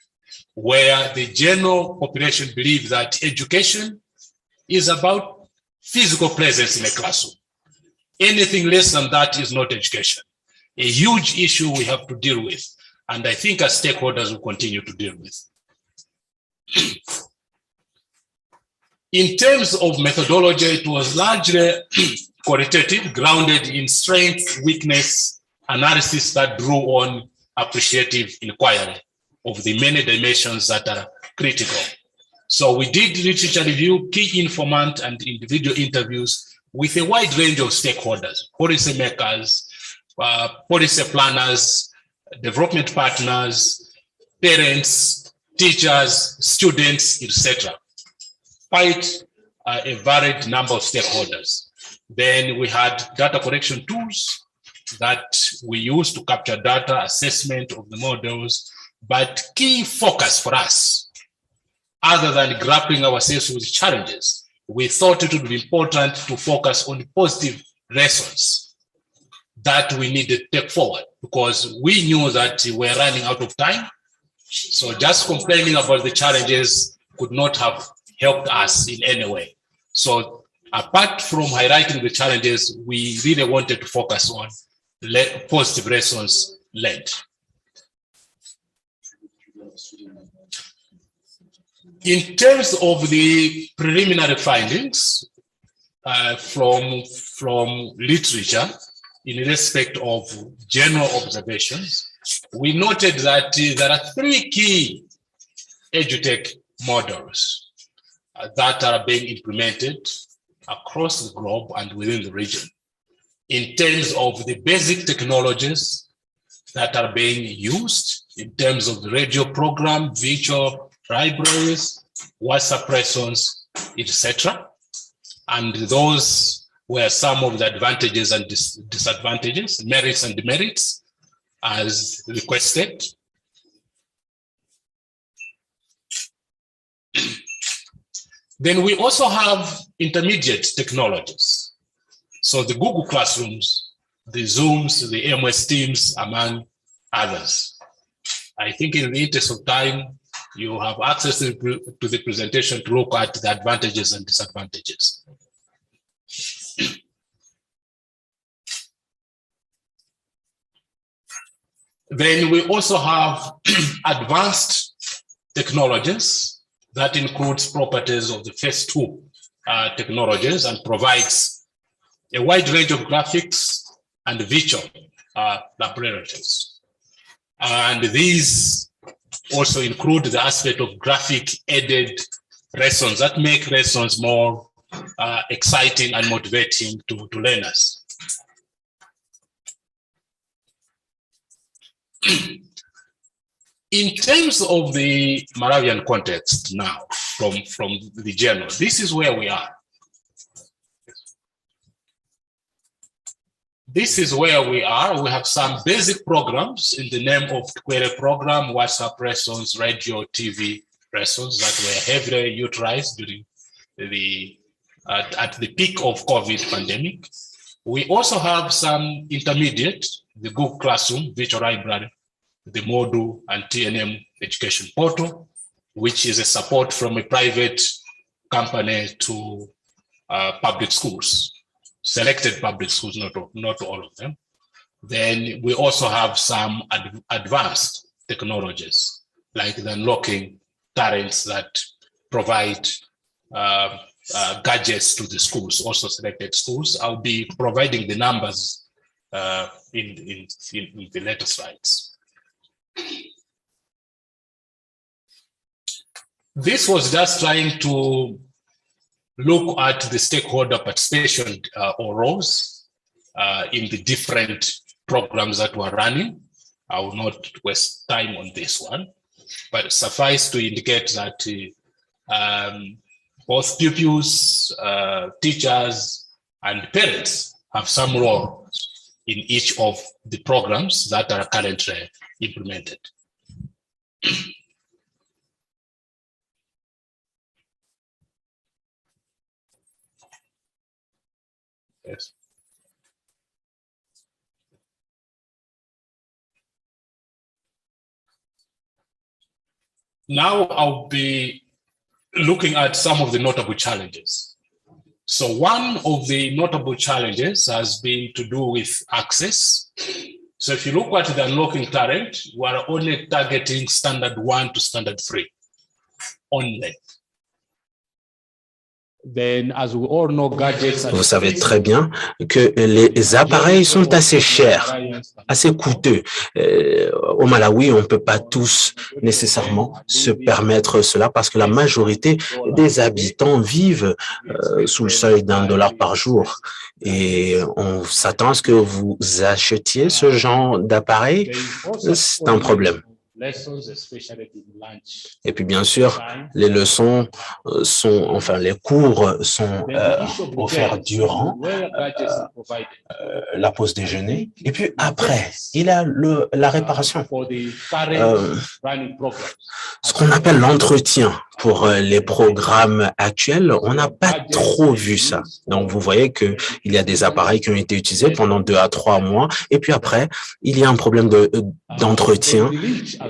where the general population believes that education is about physical presence in a classroom. Anything less than that is not education. A huge issue we have to deal with, and I think as stakeholders will continue to deal with. In terms of methodology, it was largely qualitative, grounded in strength, weakness, analysis that drew on appreciative inquiry of the many dimensions that are critical. So we did literature review, key informant and individual interviews with a wide range of stakeholders, policy makers, policy planners, development partners, parents, teachers, students, etc. Quite a varied number of stakeholders. Then we had data collection tools that we use to capture data, assessment of the models, but key focus for us, other than grappling ourselves with challenges, we thought it would be important to focus on positive lessons that we needed to take forward, because we knew that we were running out of time. So just complaining about the challenges could not have helped us in any way. So apart from highlighting the challenges, we really wanted to focus on positive lessons learned. In terms of the preliminary findings from literature in respect of general observations, we noted that there are three key edutech models that are being implemented across the globe and within the region in terms of the basic technologies that are being used in terms of the radio program, virtual libraries, WhatsApp lessons, etc. And those were some of the advantages and disadvantages, merits and demerits as requested. Then we also have intermediate technologies. So the Google Classrooms, the Zooms, the MS Teams, among others. I think in the interest of time, you have access to the presentation to look at the advantages and disadvantages. Then we also have advanced technologies that includes properties of the first two technologies and provides a wide range of graphics and visual laboratories. And these also include the aspect of graphic-aided lessons that make lessons more exciting and motivating to learners. In terms of the Malawian context now, from the journal, this is where we are. This is where we are. We have some basic programs in the name of Query program, WhatsApp lessons, radio, TV lessons that were heavily utilized during at the peak of COVID pandemic. We also have some intermediate, the Google Classroom, Virtual Library, the Module and TNM Education Portal. which is a support from a private company to public schools, selected public schools, not all of them. Then we also have some advanced technologies, like the unlocking talents that provide gadgets to the schools, also selected schools. I'll be providing the numbers in the later slides. This was just trying to look at the stakeholder participation or roles in the different programs that were running. I will not waste time on this one, but suffice to indicate that both pupils, teachers, and parents have some role in each of the programs that are currently implemented. Yes. Now I'll be looking at some of the notable challenges. So one of the notable challenges has been to do with access. So if you look at the unlocking talent, we're only targeting standard 1 to standard 3 only. Vous savez très bien que les appareils sont assez chers, assez coûteux. Au Malawi, on ne peut pas tous nécessairement se permettre cela parce que la majorité des habitants vivent sous le seuil d'$1 par jour. Et on s'attend à ce que vous achetiez ce genre d'appareil. C'est un problème. Et puis bien sûr, les leçons les cours sont offerts durant la pause déjeuner. Et puis après, il y a la réparation. Ce qu'on appelle l'entretien pour les programmes actuels, on n'a pas trop vu ça. Donc vous voyez qu'il y a des appareils qui ont été utilisés pendant 2 à 3 mois. Et puis après, il y a un problème d'entretien.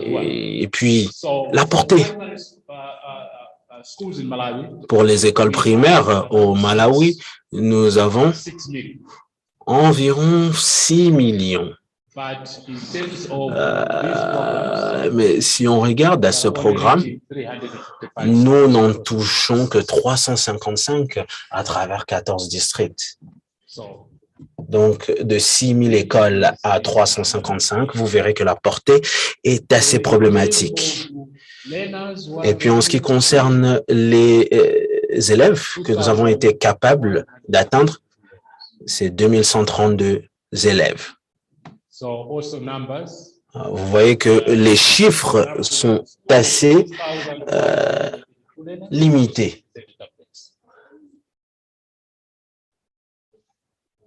Et puis, la portée. Pour les écoles primaires au Malawi, nous avons environ 6 millions. Mais si on regarde à ce programme, nous n'en touchons que 355 à travers 14 districts. Donc, de 6 000 écoles à 355, vous verrez que la portée est assez problématique. Et puis, en ce qui concerne les élèves que nous avons été capables d'atteindre, c'est 2132 élèves. Vous voyez que les chiffres sont assez limités.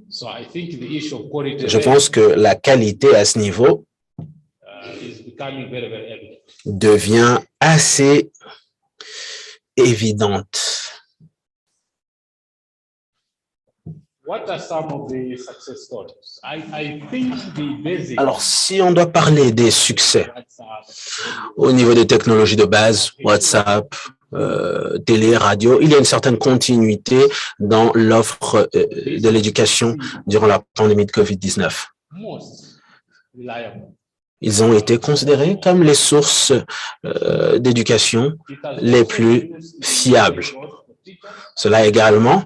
Je pense que la qualité à ce niveau devient assez évidente. Alors, si on doit parler des succès au niveau des technologies de base, WhatsApp, télé, radio, il y a une certaine continuité dans l'offre de l'éducation durant la pandémie de COVID-19. Ils ont été considérés comme les sources d'éducation les plus fiables. Cela a également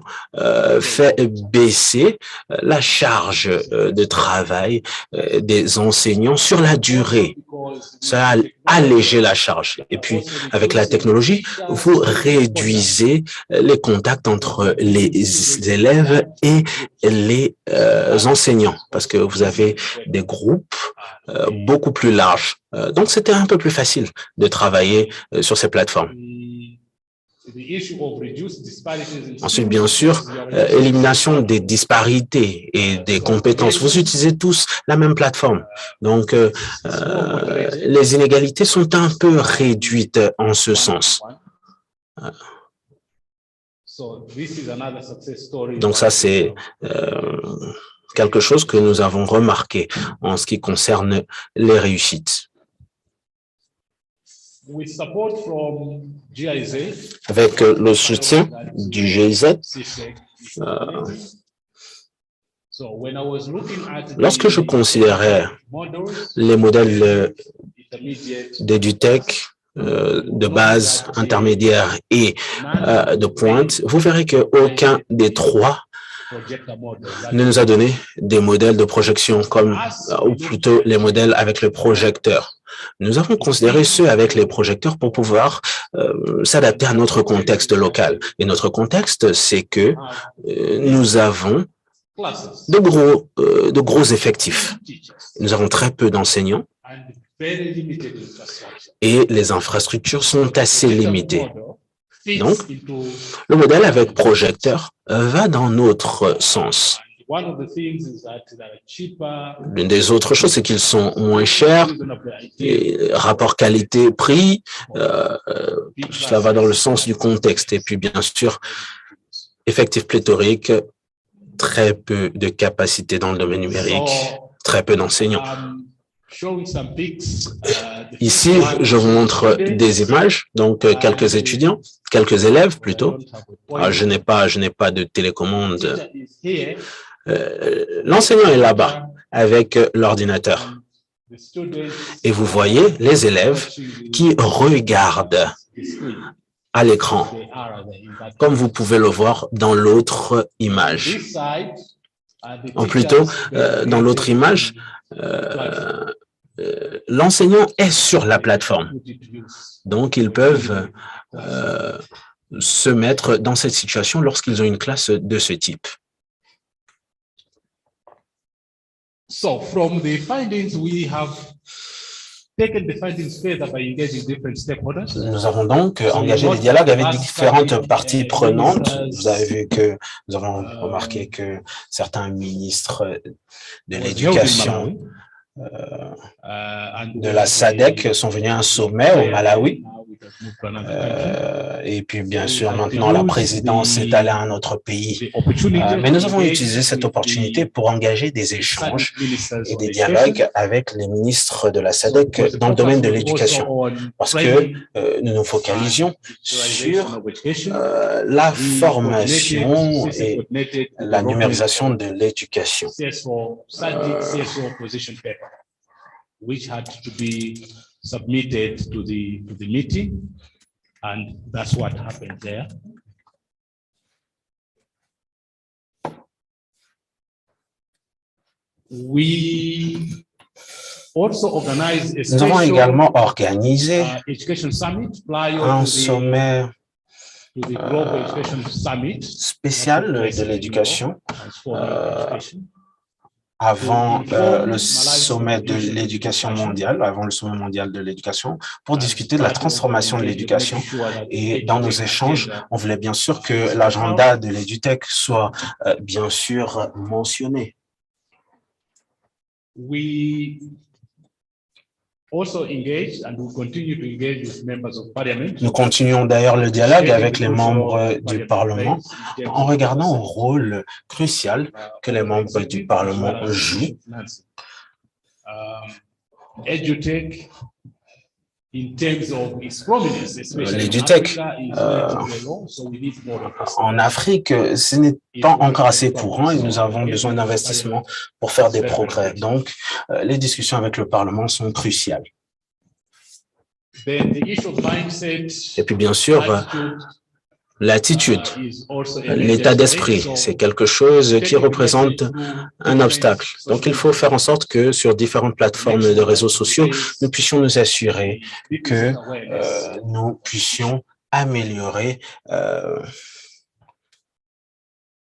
fait baisser la charge de travail des enseignants sur la durée. Ça a allégé la charge. Et puis, avec la technologie, vous réduisez les contacts entre les élèves et les enseignants parce que vous avez des groupes beaucoup plus larges. Donc, c'était un peu plus facile de travailler sur ces plateformes. Ensuite, bien sûr, élimination des disparités et des compétences. Vous utilisez tous la même plateforme. Donc, les inégalités sont un peu réduites en ce sens. Donc, ça, c'est quelque chose que nous avons remarqué en ce qui concerne les réussites. Avec le soutien du GIZ, lorsque je considérais les modèles d'EduTech de base, intermédiaire et de pointe, vous verrez qu'aucun des trois ne nous a donné des modèles de projection comme, ou plutôt les modèles avec le projecteur. Nous avons considéré ceux avec les projecteurs pour pouvoir s'adapter à notre contexte local. Et notre contexte, c'est que nous avons de gros effectifs. Nous avons très peu d'enseignants et les infrastructures sont assez limitées. Donc, le modèle avec projecteur va dans notre sens. L'une des autres choses, c'est qu'ils sont moins chers, et rapport qualité-prix, cela va dans le sens du contexte. Et puis, bien sûr, effectif pléthorique, très peu de capacité dans le domaine numérique, très peu d'enseignants. Ici, je vous montre des images, donc quelques étudiants, quelques élèves plutôt. Je n'ai pas de télécommande. L'enseignant est là-bas avec l'ordinateur. Et vous voyez les élèves qui regardent à l'écran, comme vous pouvez le voir dans l'autre image. Ou plutôt, dans l'autre image, l'enseignant est sur la plateforme. Donc, ils peuvent se mettre dans cette situation lorsqu'ils ont une classe de ce type. So, from the findings, we have taken the findings further by engaging different stakeholders. Nous avons donc engagé des dialogues avec différentes parties prenantes. Vous avez vu que nous avons remarqué que certains ministres de l'éducation de la SADC sont venus à un sommet au Malawi. Et puis, bien sûr, maintenant, la présidence est allée à un autre pays. Mais nous avons utilisé cette opportunité pour engager des échanges et des dialogues avec les ministres de la SADC dans le domaine de l'éducation. Parce que nous nous focalisions sur la formation et la numérisation de l'éducation. Which had to be submitted to the meeting, and that's what happened there. We also organized a Nous avons également organisé education summit un sommet summit spécial de l'éducation avant le sommet de l'éducation mondiale, avant le sommet mondial de l'éducation, pour discuter de la transformation de l'éducation. Et dans nos échanges, on voulait bien sûr que l'agenda de l'EduTech soit bien sûr mentionné. Nous continuons d'ailleurs le dialogue avec les membres du Parlement en regardant au rôle crucial que les membres du Parlement jouent. L'EduTech en Afrique, ce n'est pas encore assez courant et nous avons besoin d'investissements pour faire des progrès. Donc, les discussions avec le Parlement sont cruciales. Et puis, bien sûr, l'attitude, l'état d'esprit, c'est quelque chose qui représente un obstacle. Donc, il faut faire en sorte que sur différentes plateformes de réseaux sociaux, nous puissions nous assurer que nous puissions améliorer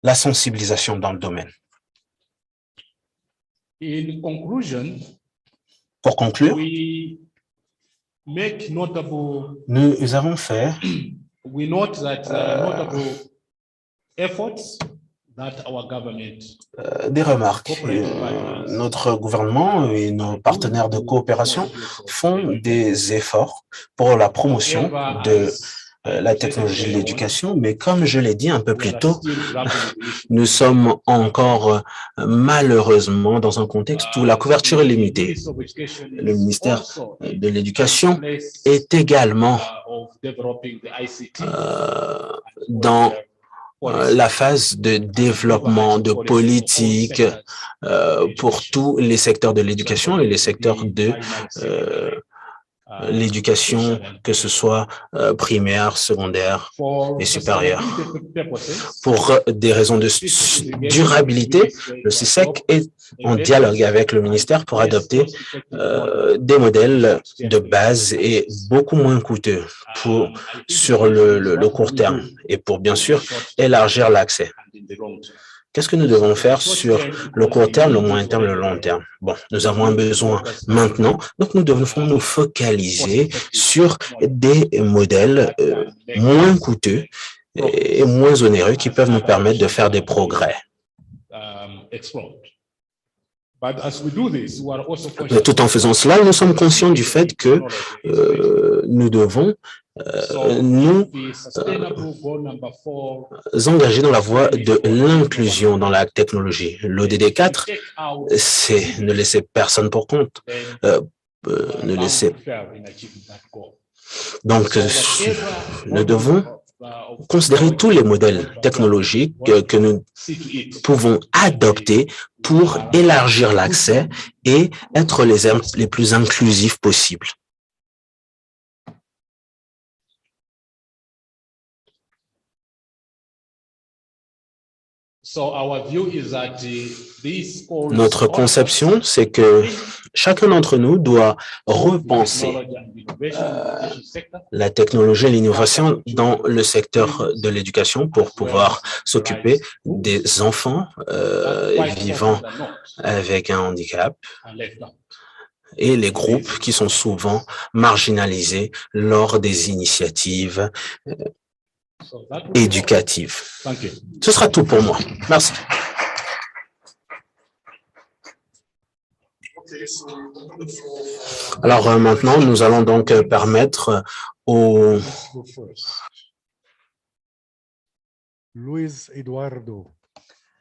la sensibilisation dans le domaine. Pour conclure, nous avons fait des remarques. Notre gouvernement et nos partenaires de coopération font des efforts pour la promotion de la technologie de l'éducation, mais comme je l'ai dit un peu plus tôt, nous sommes encore malheureusement dans un contexte où la couverture est limitée. Le ministère de l'Éducation est également dans la phase de développement de politique pour tous les secteurs de l'éducation et les secteurs de l'éducation, que ce soit primaire, secondaire et supérieure. Pour des raisons de durabilité, le CISEC est en dialogue avec le ministère pour adopter des modèles de base et beaucoup moins coûteux sur le court terme et pour bien sûr élargir l'accès. Qu'est-ce que nous devons faire sur le court terme, le moyen terme, le long terme? Bon, nous avons un besoin maintenant, donc nous devons nous focaliser sur des modèles moins coûteux et moins onéreux qui peuvent nous permettre de faire des progrès. Mais tout en faisant cela, nous sommes conscients du fait que nous devons nous engager dans la voie de l'inclusion dans la technologie. L'ODD 4, c'est ne laisser personne pour compte. Ne laisser. Donc, nous devons considérer tous les modèles technologiques que nous pouvons adopter pour élargir l'accès et être les plus inclusifs possibles. Notre conception, c'est que chacun d'entre nous doit repenser la technologie et l'innovation dans le secteur de l'éducation pour pouvoir s'occuper des enfants vivant avec un handicap et les groupes qui sont souvent marginalisés lors des initiatives éducatives. Ce sera tout pour moi. Merci. Alors maintenant, nous allons donc permettre au Luis Eduardo.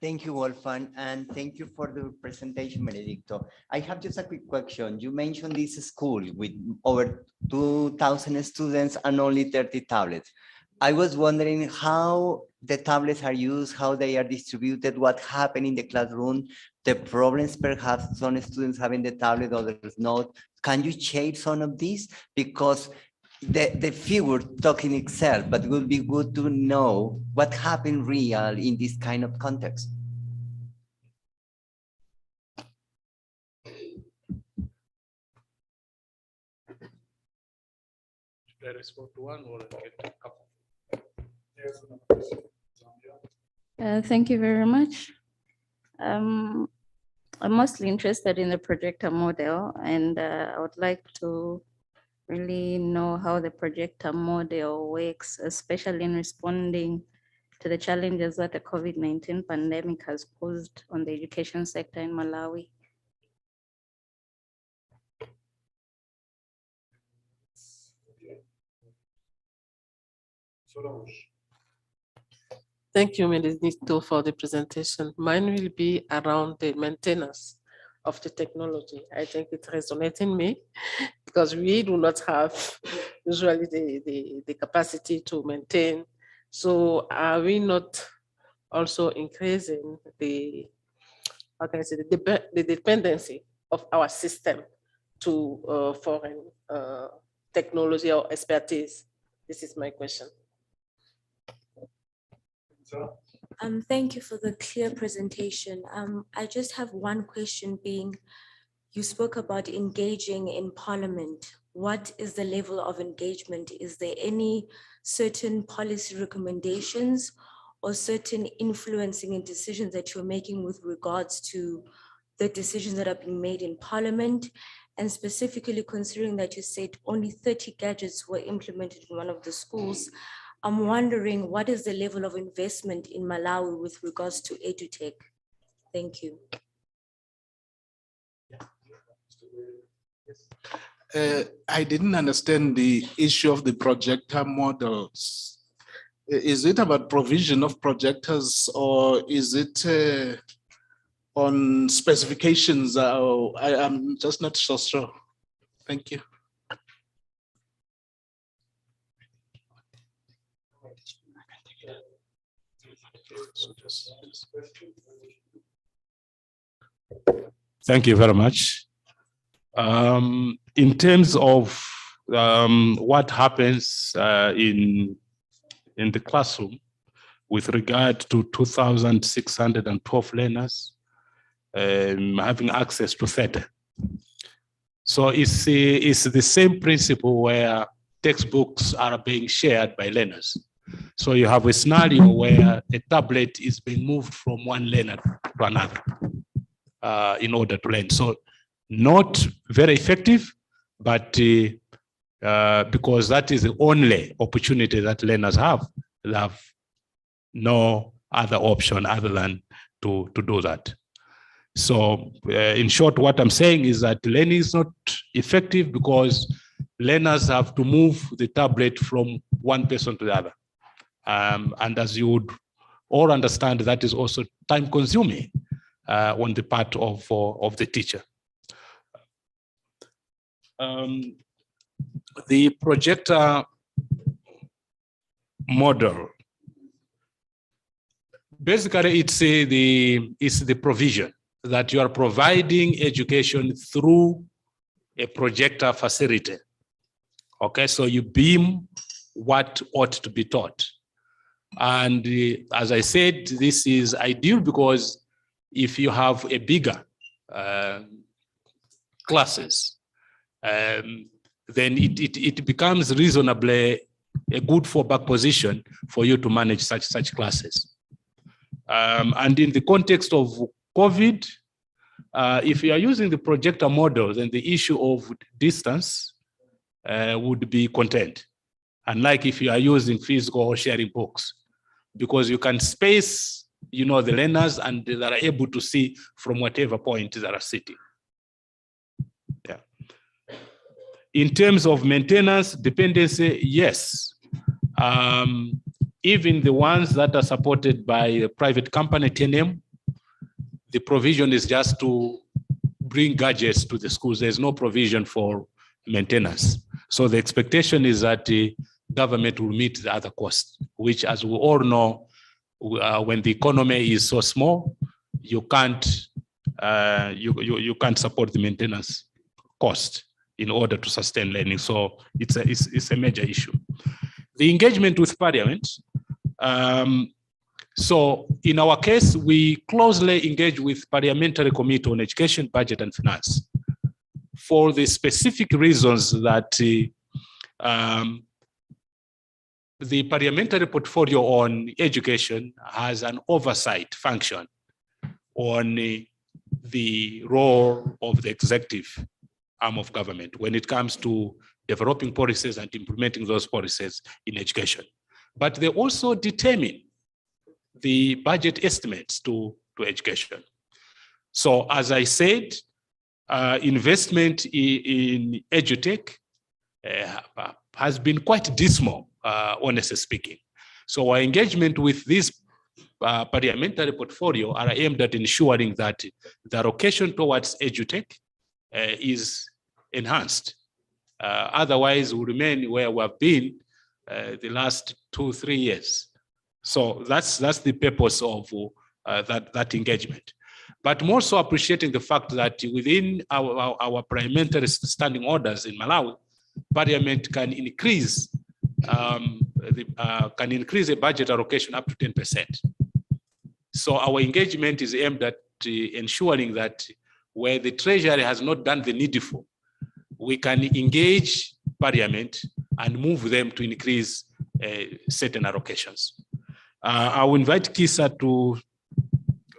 Thank you, Wolfgang, and thank you for the presentation, Benedicto. I have just a quick question. You mentioned this school with over 2,000 students and only 30 tablets. I was wondering how the tablets are used, how they are distributed, what happened in the classroom, the problems perhaps some students having the tablet, others not. Can you share some of these? Because the figure talking itself, but it would be good to know what happened real in this kind of context. Should I respond to one or get a couple? Thank you very much. I'm mostly interested in the projector model, and I would like to really know how the projector model works, especially in responding to the challenges that the COVID-19 pandemic has posed on the education sector in Malawi. Thank you, Benedicto, for the presentation. Mine will be around the maintenance of the technology. I think it resonates in me because we do not have usually the capacity to maintain. So are we not also increasing the, how can I say, the dependency of our system to foreign technology or expertise? This is my question. Thank you for the clear presentation. I just have one question being, you spoke about engaging in Parliament. What is the level of engagement? Is there any certain policy recommendations or certain influencing in decisions that you're making with regards to the decisions that are being made in Parliament? And specifically considering that you said only 30 gadgets were implemented in one of the schools, I'm wondering what is the level of investment in Malawi with regards to EduTech? Thank you. I didn't understand the issue of the projector models. Is it about provision of projectors, or is it on specifications? I'm just not so sure. Thank you. Thank you very much. In terms of what happens in the classroom with regard to 2,612 learners having access to 30. So it's the same principle where textbooks are being shared by learners. So you have a scenario where a tablet is being moved from one learner to another in order to learn. So not very effective, but because that is the only opportunity that learners have, they have no other option other than to do that. So in short, what I'm saying is that learning is not effective because learners have to move the tablet from one person to the other. And as you would all understand, that is also time consuming on the part of the teacher. The projector model, basically it's the provision that you are providing education through a projector facility. Okay, so you beam what ought to be taught. And as I said, this is ideal because if you have a bigger classes, then it becomes reasonably a good fallback position for you to manage such classes. And in the context of COVID, if you are using the projector model, then the issue of distance would be contained. Unlike if you are using physical or sharing books, because you can space, the learners and they are able to see from whatever point they are sitting. Yeah. In terms of maintenance, dependency, yes. Even the ones that are supported by a private company, TNM, the provision is just to bring gadgets to the schools. There's no provision for maintenance. So the expectation is that the government will meet the other costs, which, as we all know, when the economy is so small, you can't support the maintenance cost in order to sustain learning. So it's a major issue. The engagement with Parliament. So in our case, we closely engage with Parliamentary Committee on Education, Budget and Finance for the specific reasons that the parliamentary portfolio on education has an oversight function on the role of the executive arm of government when it comes to developing policies and implementing those policies in education. But they also determine the budget estimates to education. So as I said, investment in edutech has been quite dismal, honestly speaking. So our engagement with this parliamentary portfolio are aimed at ensuring that the allocation towards edutech is enhanced. Otherwise, we'll remain where we have been the last 2-3 years. So that's the purpose of that engagement. But more so appreciating the fact that within our parliamentary standing orders in Malawi, Parliament can increase a budget allocation up to 10%. So our engagement is aimed at ensuring that where the Treasury has not done the needful, we can engage Parliament and move them to increase certain allocations. I will invite Kisa to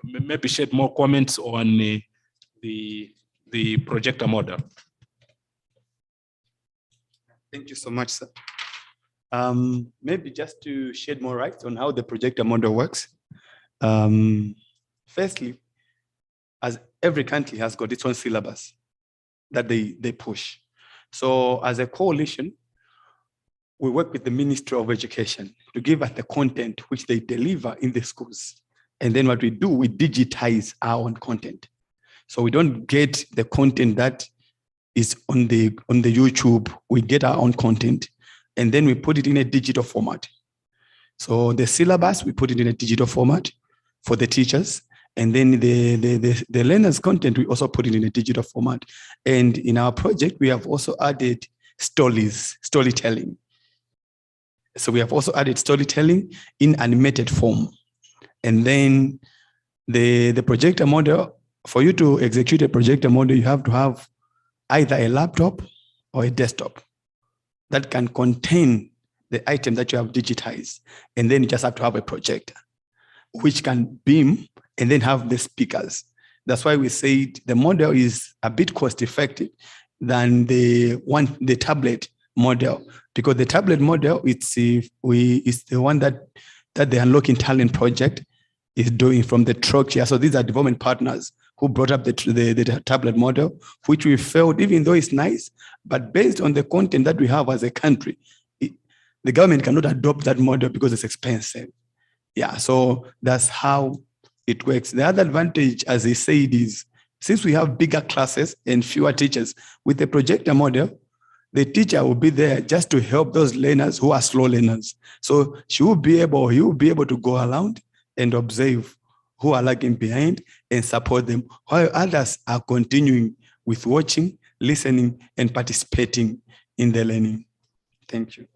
maybe shed more comments on the projector model. Thank you so much, sir. Maybe just to shed more light on how the projector model works. Firstly, as every country has got its own syllabus that they push. So as a coalition, we work with the Ministry of Education to give us the content which they deliver in the schools. And then what we do, we digitize our own content. So we don't get the content that is on the YouTube. We get our own content and then we put it in a digital format. So the syllabus, we put it in a digital format for the teachers. And then the learners' content, we also put it in a digital format. And in our project, we have also added storytelling. So we have also added storytelling in animated form. And then the projector model, for you to execute a projector model, you have to have either a laptop or a desktop that can contain the item that you have digitized. And then you just have to have a projector, which can beam and then have the speakers. That's why we say the model is a bit cost effective than the tablet model, because the tablet model, it's the one that the Unlocking Talent project is doing from the Trochia. So these are development partners who brought up the tablet model, which we felt, even though it's nice, but based on the content that we have as a country, the government cannot adopt that model because it's expensive. Yeah, so that's how it works. The other advantage, as I said, is since we have bigger classes and fewer teachers, with the projector model, the teacher will be there just to help those learners who are slow learners. So he will be able to go around and observe who are lagging behind and support them, while others are continuing with watching, listening, and participating in the learning. Thank you.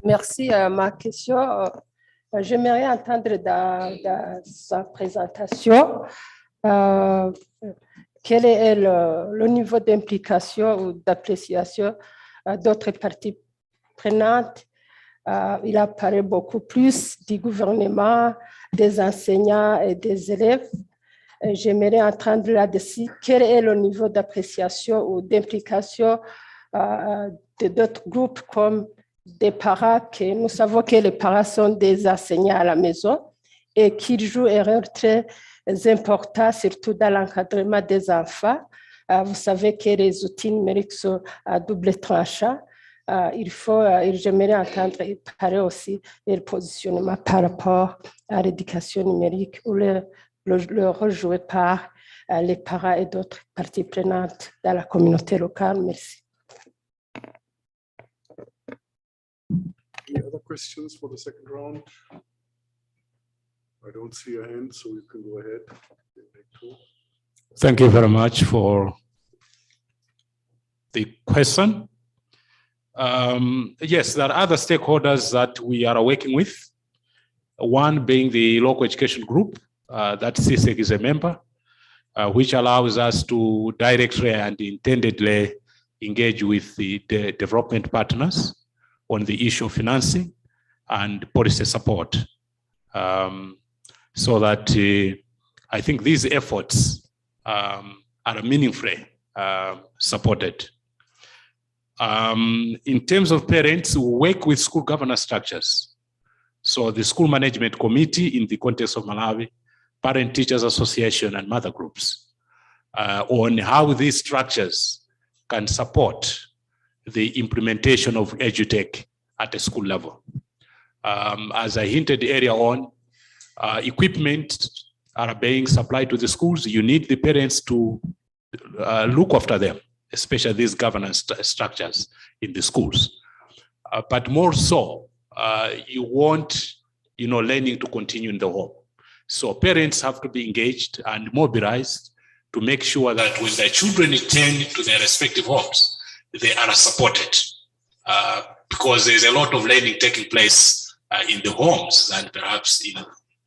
Merci. Ma question, j'aimerais entendre dans sa présentation quel est le niveau d'implication ou d'appréciation d'autres parties prenantes. Il apparaît beaucoup plus du gouvernement, des enseignants et des élèves. J'aimerais entendre là-dessus quel est le niveau d'appréciation ou d'implication de d'autres groupes comme des parents, que nous savons que les parents sont des enseignants à la maison et qu'ils jouent un rôle très important, surtout dans l'encadrement des enfants. Vous savez que les outils numériques sont à double tranchant. J'aimerais entendre parler aussi du positionnement par rapport à l'éducation numérique ou le rôle joué par les parents et d'autres parties prenantes dans la communauté locale. Merci. Any other questions for the second round? I don't see a hand, so you can go ahead. Thank you very much for the question. Yes, there are other stakeholders that we are working with. One being the local education group, that CSEC is a member, which allows us to directly and intendedly engage with the development partners on the issue of financing and policy support. So that I think these efforts are meaningfully supported. In terms of parents, we work with school governance structures. So the school management committee in the context of Malawi, Parent Teachers Association and mother groups on how these structures can support the implementation of EduTech at a school level. As I hinted earlier on, equipment are being supplied to the schools. You need the parents to look after them, especially these governance structures in the schools. But more so, you want learning to continue in the home. So parents have to be engaged and mobilized to make sure that when their children return to their respective homes, they are supported. Because there's a lot of learning taking place in the homes and perhaps in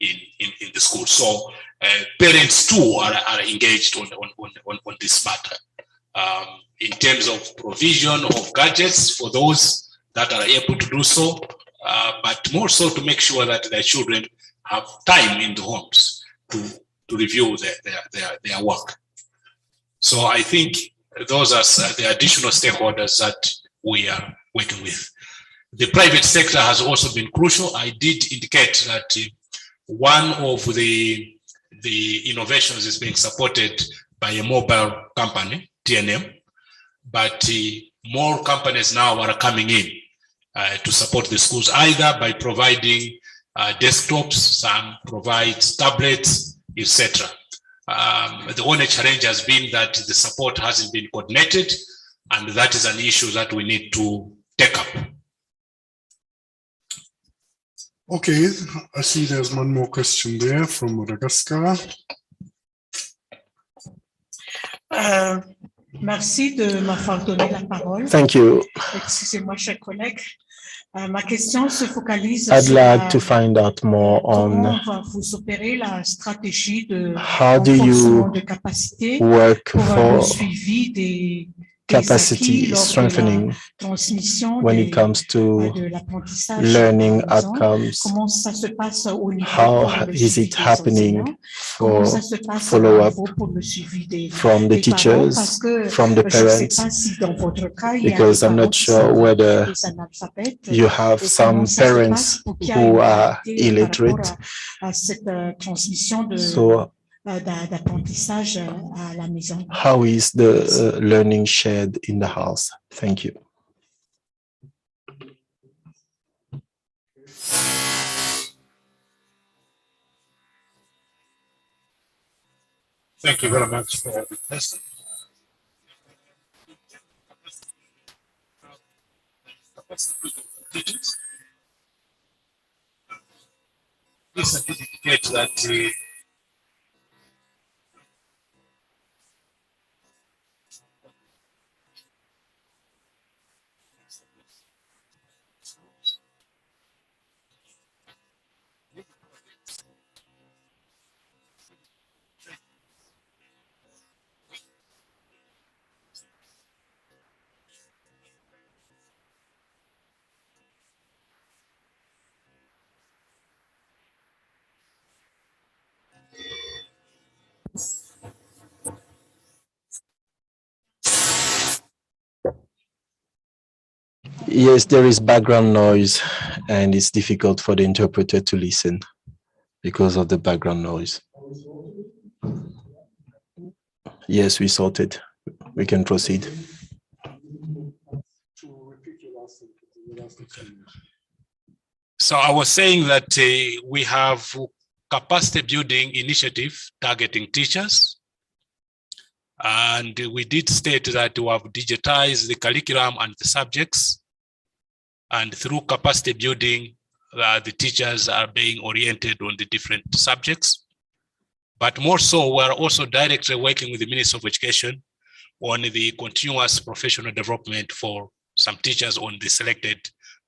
the school. So parents too are engaged on this matter. in terms of provision of gadgets for those that are able to do so, but more so to make sure that their children have time in the homes to review their work. So I think those are the additional stakeholders that we are working with. The private sector has also been crucial. I did indicate that one of the innovations is being supported by a mobile company, TNM, but more companies now are coming in to support the schools, either by providing desktops, some provide tablets, etc. The only challenge has been that the support hasn't been coordinated, and that is an issue that we need to take up. Okay, I see there's one more question there from Madagascar. Merci de m'avoir donné la parole. Thank you. Excusez-moi, chers collègues. Ma question se focalise I'd sur like to find out more on vous opérez la stratégie de how do renforcement you de capacité work pour for le suivi des capacity strengthening when it comes to learning outcomes. How is it happening for follow-up from the teachers, from the parents? Because I'm not sure whether you have some parents who are illiterate. So how is the learning shared in the house? Thank you. Thank you very much for the question. This certificate that Yes, there is background noise and it's difficult for the interpreter to listen because of the background noise. Yes, we sorted. We can proceed. So I was saying that we have capacity building initiative targeting teachers. And we did state that we have digitized the curriculum and the subjects. And through capacity building, the teachers are being oriented on the different subjects. But more so, we're also directly working with the Ministry of Education on the continuous professional development for some teachers on the selected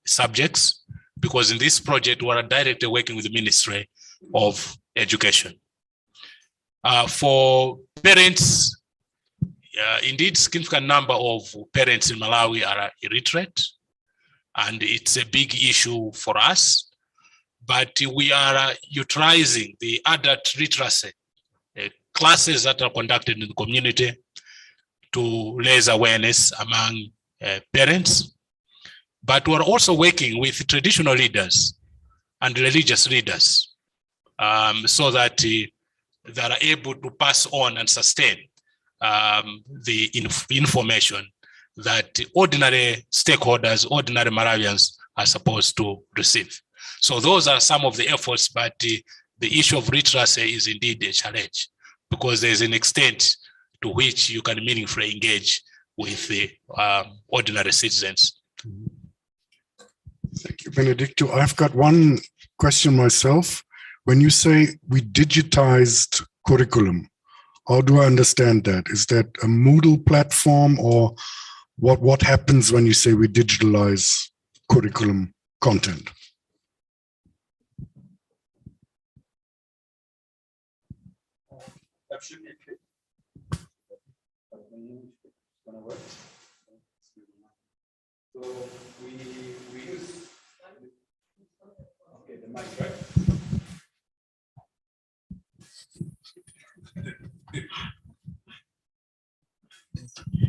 subjects. Because in this project, we're directly working with the Ministry of Education. For parents, indeed, significant number of parents in Malawi are illiterate, and it's a big issue for us. But we are utilizing the adult literacy classes that are conducted in the community to raise awareness among parents. But we're also working with traditional leaders and religious leaders so that they are able to pass on and sustain the information that ordinary stakeholders, ordinary Malawians are supposed to receive. So those are some of the efforts, but the issue of literacy is indeed a challenge because there's an extent to which you can meaningfully engage with the ordinary citizens. Thank you, Benedicto. I've got one question myself. When you say we digitized curriculum, how do I understand that? Is that a Moodle platform, or what happens when you say we digitalize curriculum content? gonna work. So we use the mic, right?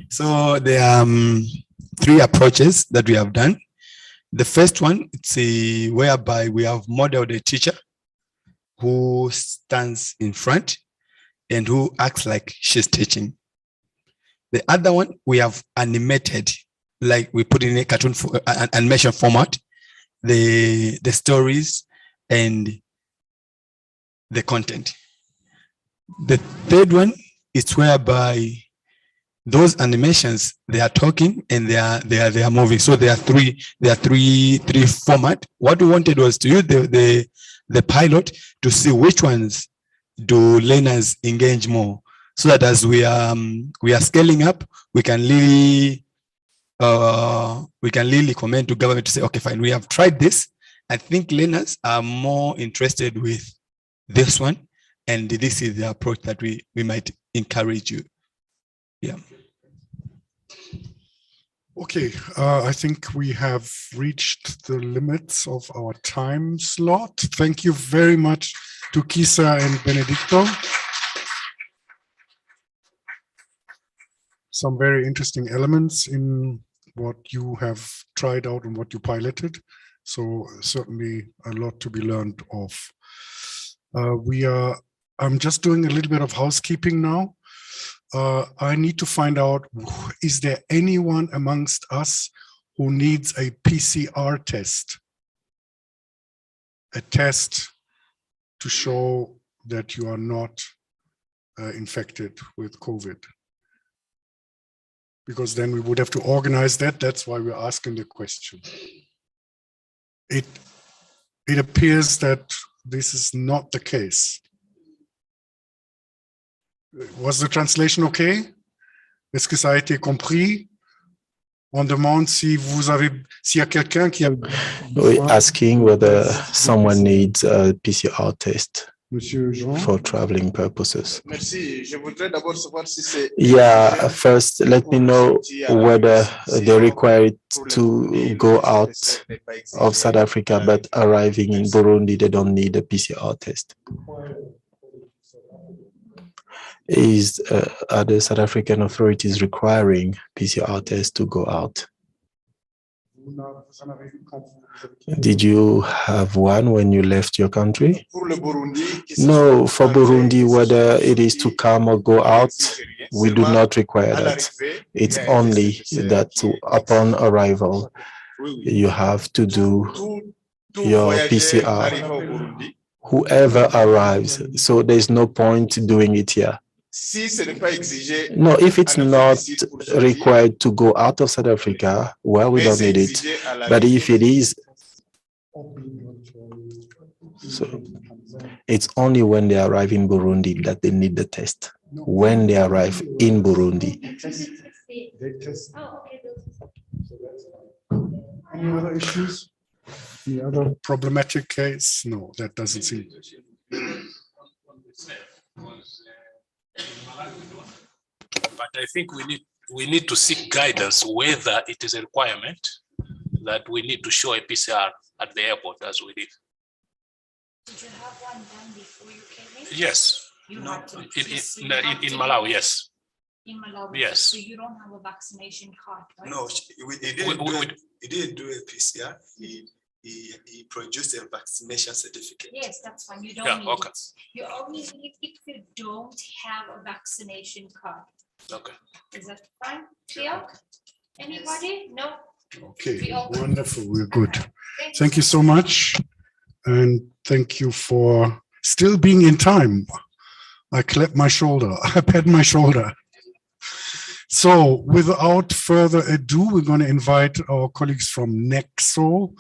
So there are three approaches that we have done. The first one, it's whereby we have modeled a teacher who stands in front and who acts like she's teaching. The other one, we have animated, like we put in a cartoon animation format, the stories and the content. The third one is whereby those animations, they are talking and they are moving. So there are three format. What we wanted was to use the pilot to see which ones do learners engage more, so that as we are scaling up, we can really comment to government to say, okay, fine, we have tried this. I think learners are more interested with this one, and this is the approach that we might encourage you. Yeah. Okay, I think we have reached the limits of our time slot. Thank you very much to Kisa and Benedicto. Some very interesting elements in what you have tried out and what you piloted. So certainly a lot to be learned of. I'm just doing a little bit of housekeeping now. I need to find out, is there anyone amongst us who needs a PCR test? A test to show that you are not infected with COVID? Because then we would have to organize that. That's why we're asking the question. It appears that this is not the case. Was the translation okay? Est-ce que ça a été compris? On demande si s'il y a quelqu'un qui a... We're asking whether someone needs a PCR test for traveling purposes. Yeah, first let me know whether they require it to go out of South Africa, but arriving in Burundi, they don't need a PCR test. Are the South African authorities requiring PCR tests to go out? Did you have one when you left your country? No, for Burundi, whether it is to come or go out, we do not require that. It's only that upon arrival, you have to do your PCR. Whoever arrives, so there's no point doing it here. No, if it's not required to go out of South Africa, well, we don't need it. But if it is, so it's only when they arrive in Burundi that they need the test. When they arrive in Burundi. Any other issues? Any other problematic case? No, that doesn't seem. But I think we need to seek guidance whether it is a requirement that we need to show a PCR at the airport as we did. Did you have one done before you came in? Yes. In Malawi, yes. In Malawi, yes. So you don't have a vaccination card, right? No, he didn't do a PCR. He produced a vaccination certificate. Yes, that's fine. You don't need it. You only need if you don't have a vaccination card. Okay. Is that fine? Theo? Anybody? No? Okay, wonderful. We're good. Thank you so much. And thank you for still being in time. I clapped my shoulder. I pat my shoulder. So without further ado, we're going to invite our colleagues from NEXO,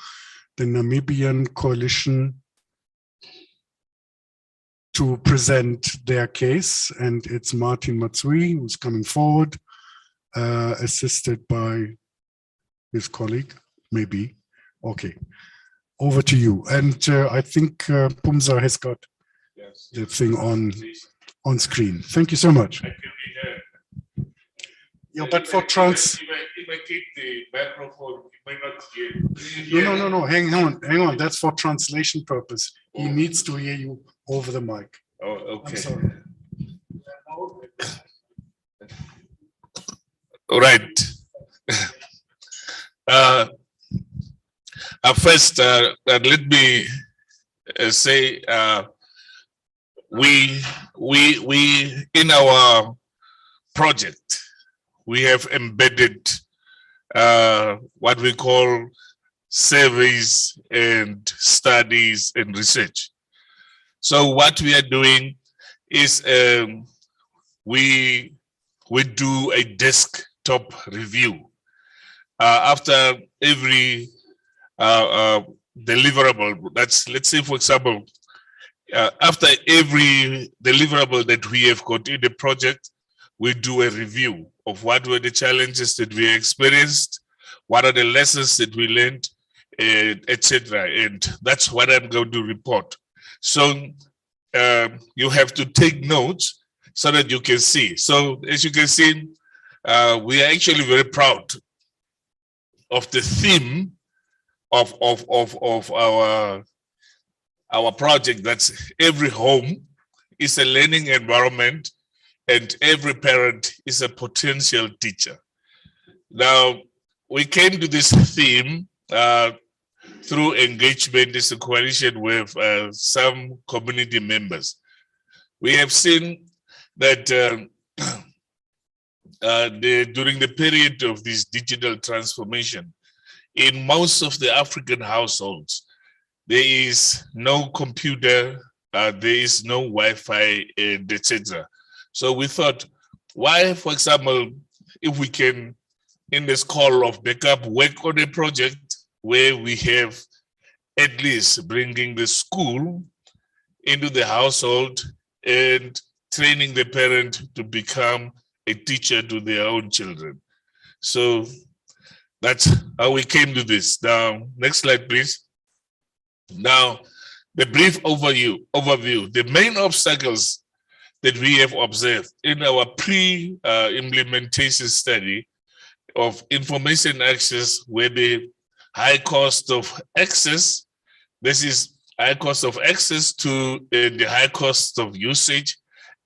the Namibian coalition, to present their case. And it's Martin Matsui who's coming forward, assisted by his colleague, maybe. Okay, over to you. And I think Pumza has got the thing on screen. Thank you so much. Yeah, but for trans. If I keep the microphone, you might not hear. No. Hang on. That's for translation purpose. He needs to hear you over the mic. Oh, okay. I'm sorry. All right. First, let me say we in our project we have embedded what we call surveys and studies and research. So what we are doing is we do a desktop review after every deliverable. Let's say, for example, after every deliverable that we have got in the project, we do a review of what were the challenges that we experienced, what are the lessons that we learned, etc. And that's what I'm going to report. So you have to take notes so that you can see. So as you can see, we are actually very proud of the theme of our project. That's every home is a learning environment and every parent is a potential teacher. Now, we came to this theme through engagement as a coalition with some community members. We have seen that during the period of this digital transformation, in most of the African households, there is no computer, there is no Wi-Fi, and etc. So we thought, why, for example, if we can, in the School of Backup, work on a project where we have at least bringing the school into the household and training the parent to become a teacher to their own children. So that's how we came to this. Now, next slide, please. Now, the brief overview. The main obstacles that we have observed in our pre-implementation study of information access were the high cost of access. This is high cost of access to the high cost of usage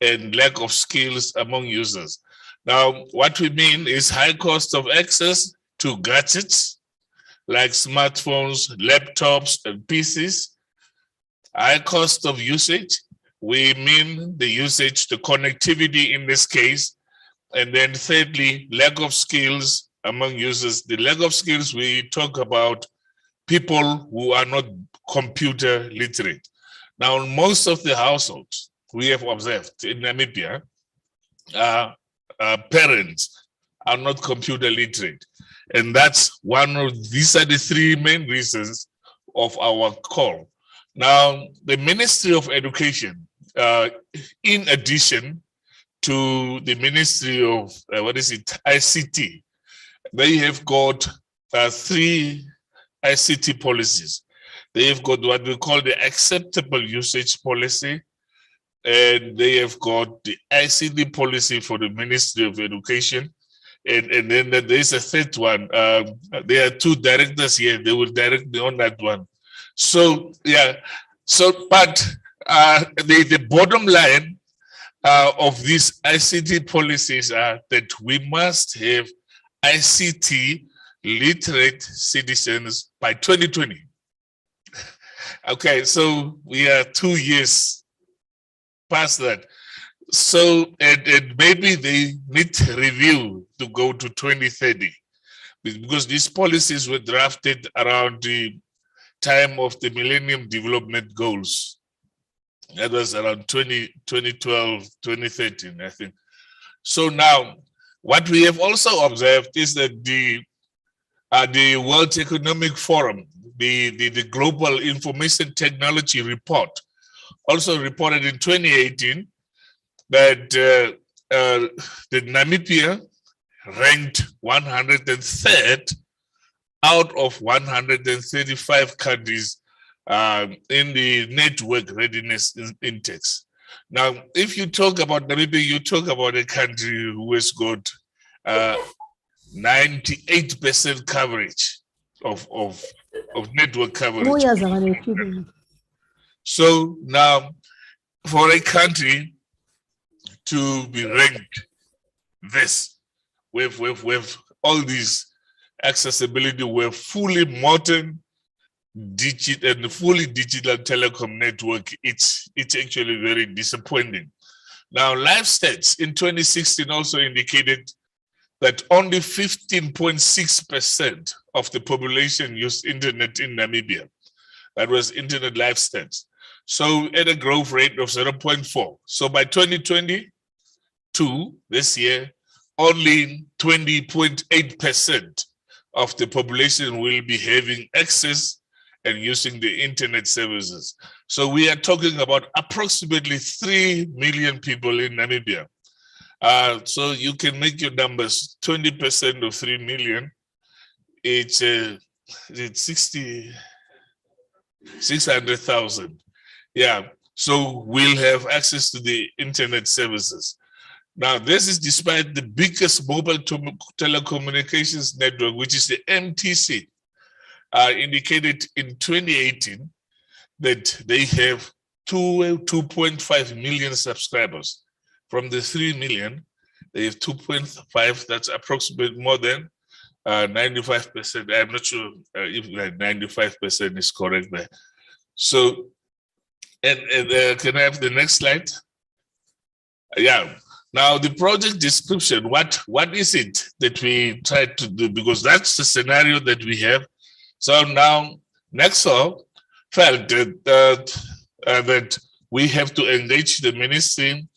and lack of skills among users. Now, what we mean is high cost of access to gadgets like smartphones, laptops, and PCs. High cost of usage, we mean the usage, the connectivity in this case. And then thirdly, lack of skills among users. The lack of skills, we talk about people who are not computer literate. Now, in most of the households we have observed in Namibia, parents are not computer literate. And that's these are the three main reasons of our call. Now, the Ministry of Education, in addition to the Ministry of, ICT, they have got three ICT policies. They have got what we call the acceptable usage policy, and they have got the ICT policy for the Ministry of Education. And then there's a third one. There are two directors here. They will direct me on that one. So, yeah. So, but the bottom line of these ICT policies are that we must have ICT literate citizens by 2020. Okay, so we are 2 years past that. So, and maybe they need review to go to 2030 because these policies were drafted around the time of the Millennium Development Goals. That was around 2012, 2013, I think. So now, what we have also observed is that the World Economic Forum, the Global Information Technology Report, also reported in 2018 that the Namibia ranked 103rd out of 135 countries in the Network Readiness Index. Now, if you talk about Namibia, you talk about a country who has got 98% coverage of network coverage. So now, for a country to be ranked this, with all these accessibility, with fully modern digital and fully digital telecom network, it's actually very disappointing. Now, live stats in 2016 also indicated that only 15.6% of the population used internet in Namibia. That was internet live stats. So at a growth rate of 0.4. So by 2022, this year, only 20.8% of the population will be having access and using the internet services. So we are talking about approximately 3 million people in Namibia. So you can make your numbers. 20% of 3 million, it's 600,000. Yeah, so we'll have access to the internet services. Now, this is despite the biggest mobile telecommunications network, which is the MTC, indicated in 2018 that they have 2.5 million subscribers. From the 3 million, they have 2.5, that's approximately more than 95%. I'm not sure if 95% is correct there. So, and can I have the next slide? Yeah. Now, the project description, what is it that we try to do? Because that's the scenario that we have. So now, Nexo felt that we have to engage the ministry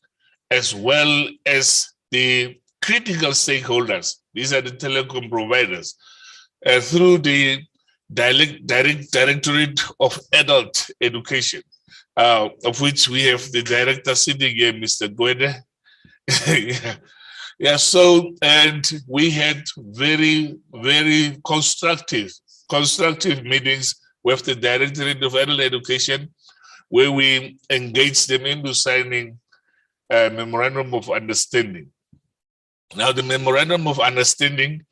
as well as the critical stakeholders. These are the telecom providers through the Directorate of Adult Education, of which we have the director sitting here, Mr. Gwede. Yeah, so, and we had very, very constructive meetings with the Directorate of Adult Education, where we engaged them into signing a memorandum of understanding. Now, the memorandum of understanding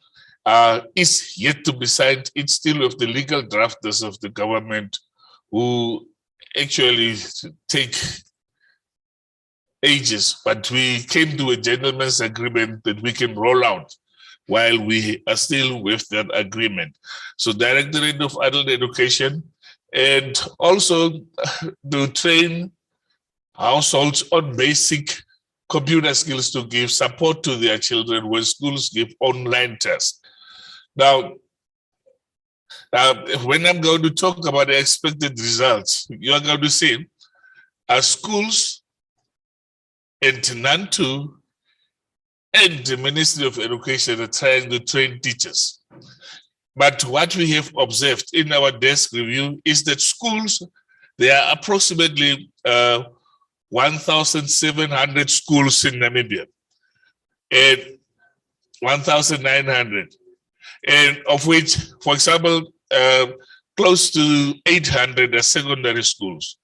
is yet to be signed. It's still with the legal drafters of the government, who actually take ages, but we came to a gentleman's agreement that we can roll out while we are still with that agreement. So Directorate of Adult Education, and also to train households on basic computer skills to give support to their children when schools give online tests. Now, when I'm going to talk about the expected results, you are going to see schools and NANTU and the Ministry of Education are trying to train teachers. But what we have observed in our desk review is that schools, there are approximately 1,700 schools in Namibia, and 1,900, and of which, for example, close to 800 are secondary schools.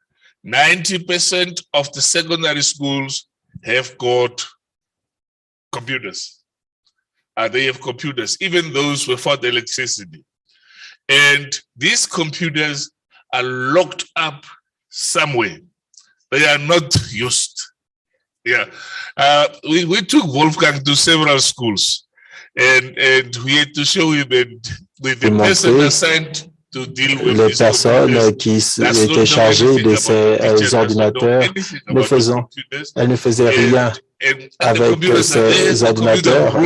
90% of the secondary schools have got computers. They have computers, even those without electricity. And these computers are locked up somewhere. They are not used. Yeah. We took Wolfgang to several schools, and we had to show him that the person assigned to deal with les personnes qui étaient chargées de ces ordinateurs elles ne faisaient rien avec ces ordinateurs.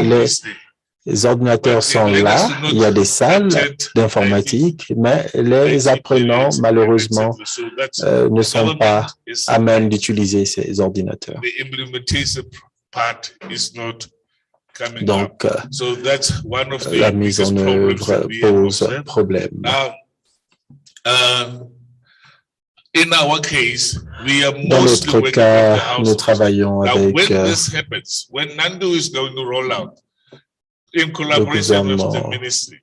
Les ordinateurs sont là, il y a des salles d'informatique, mais les apprenants, malheureusement, ne sont pas à même d'utiliser ces ordinateurs. Donc, la mise en œuvre pose problème. Dans notre cas, nous travaillons avec in collaboration with the ministry.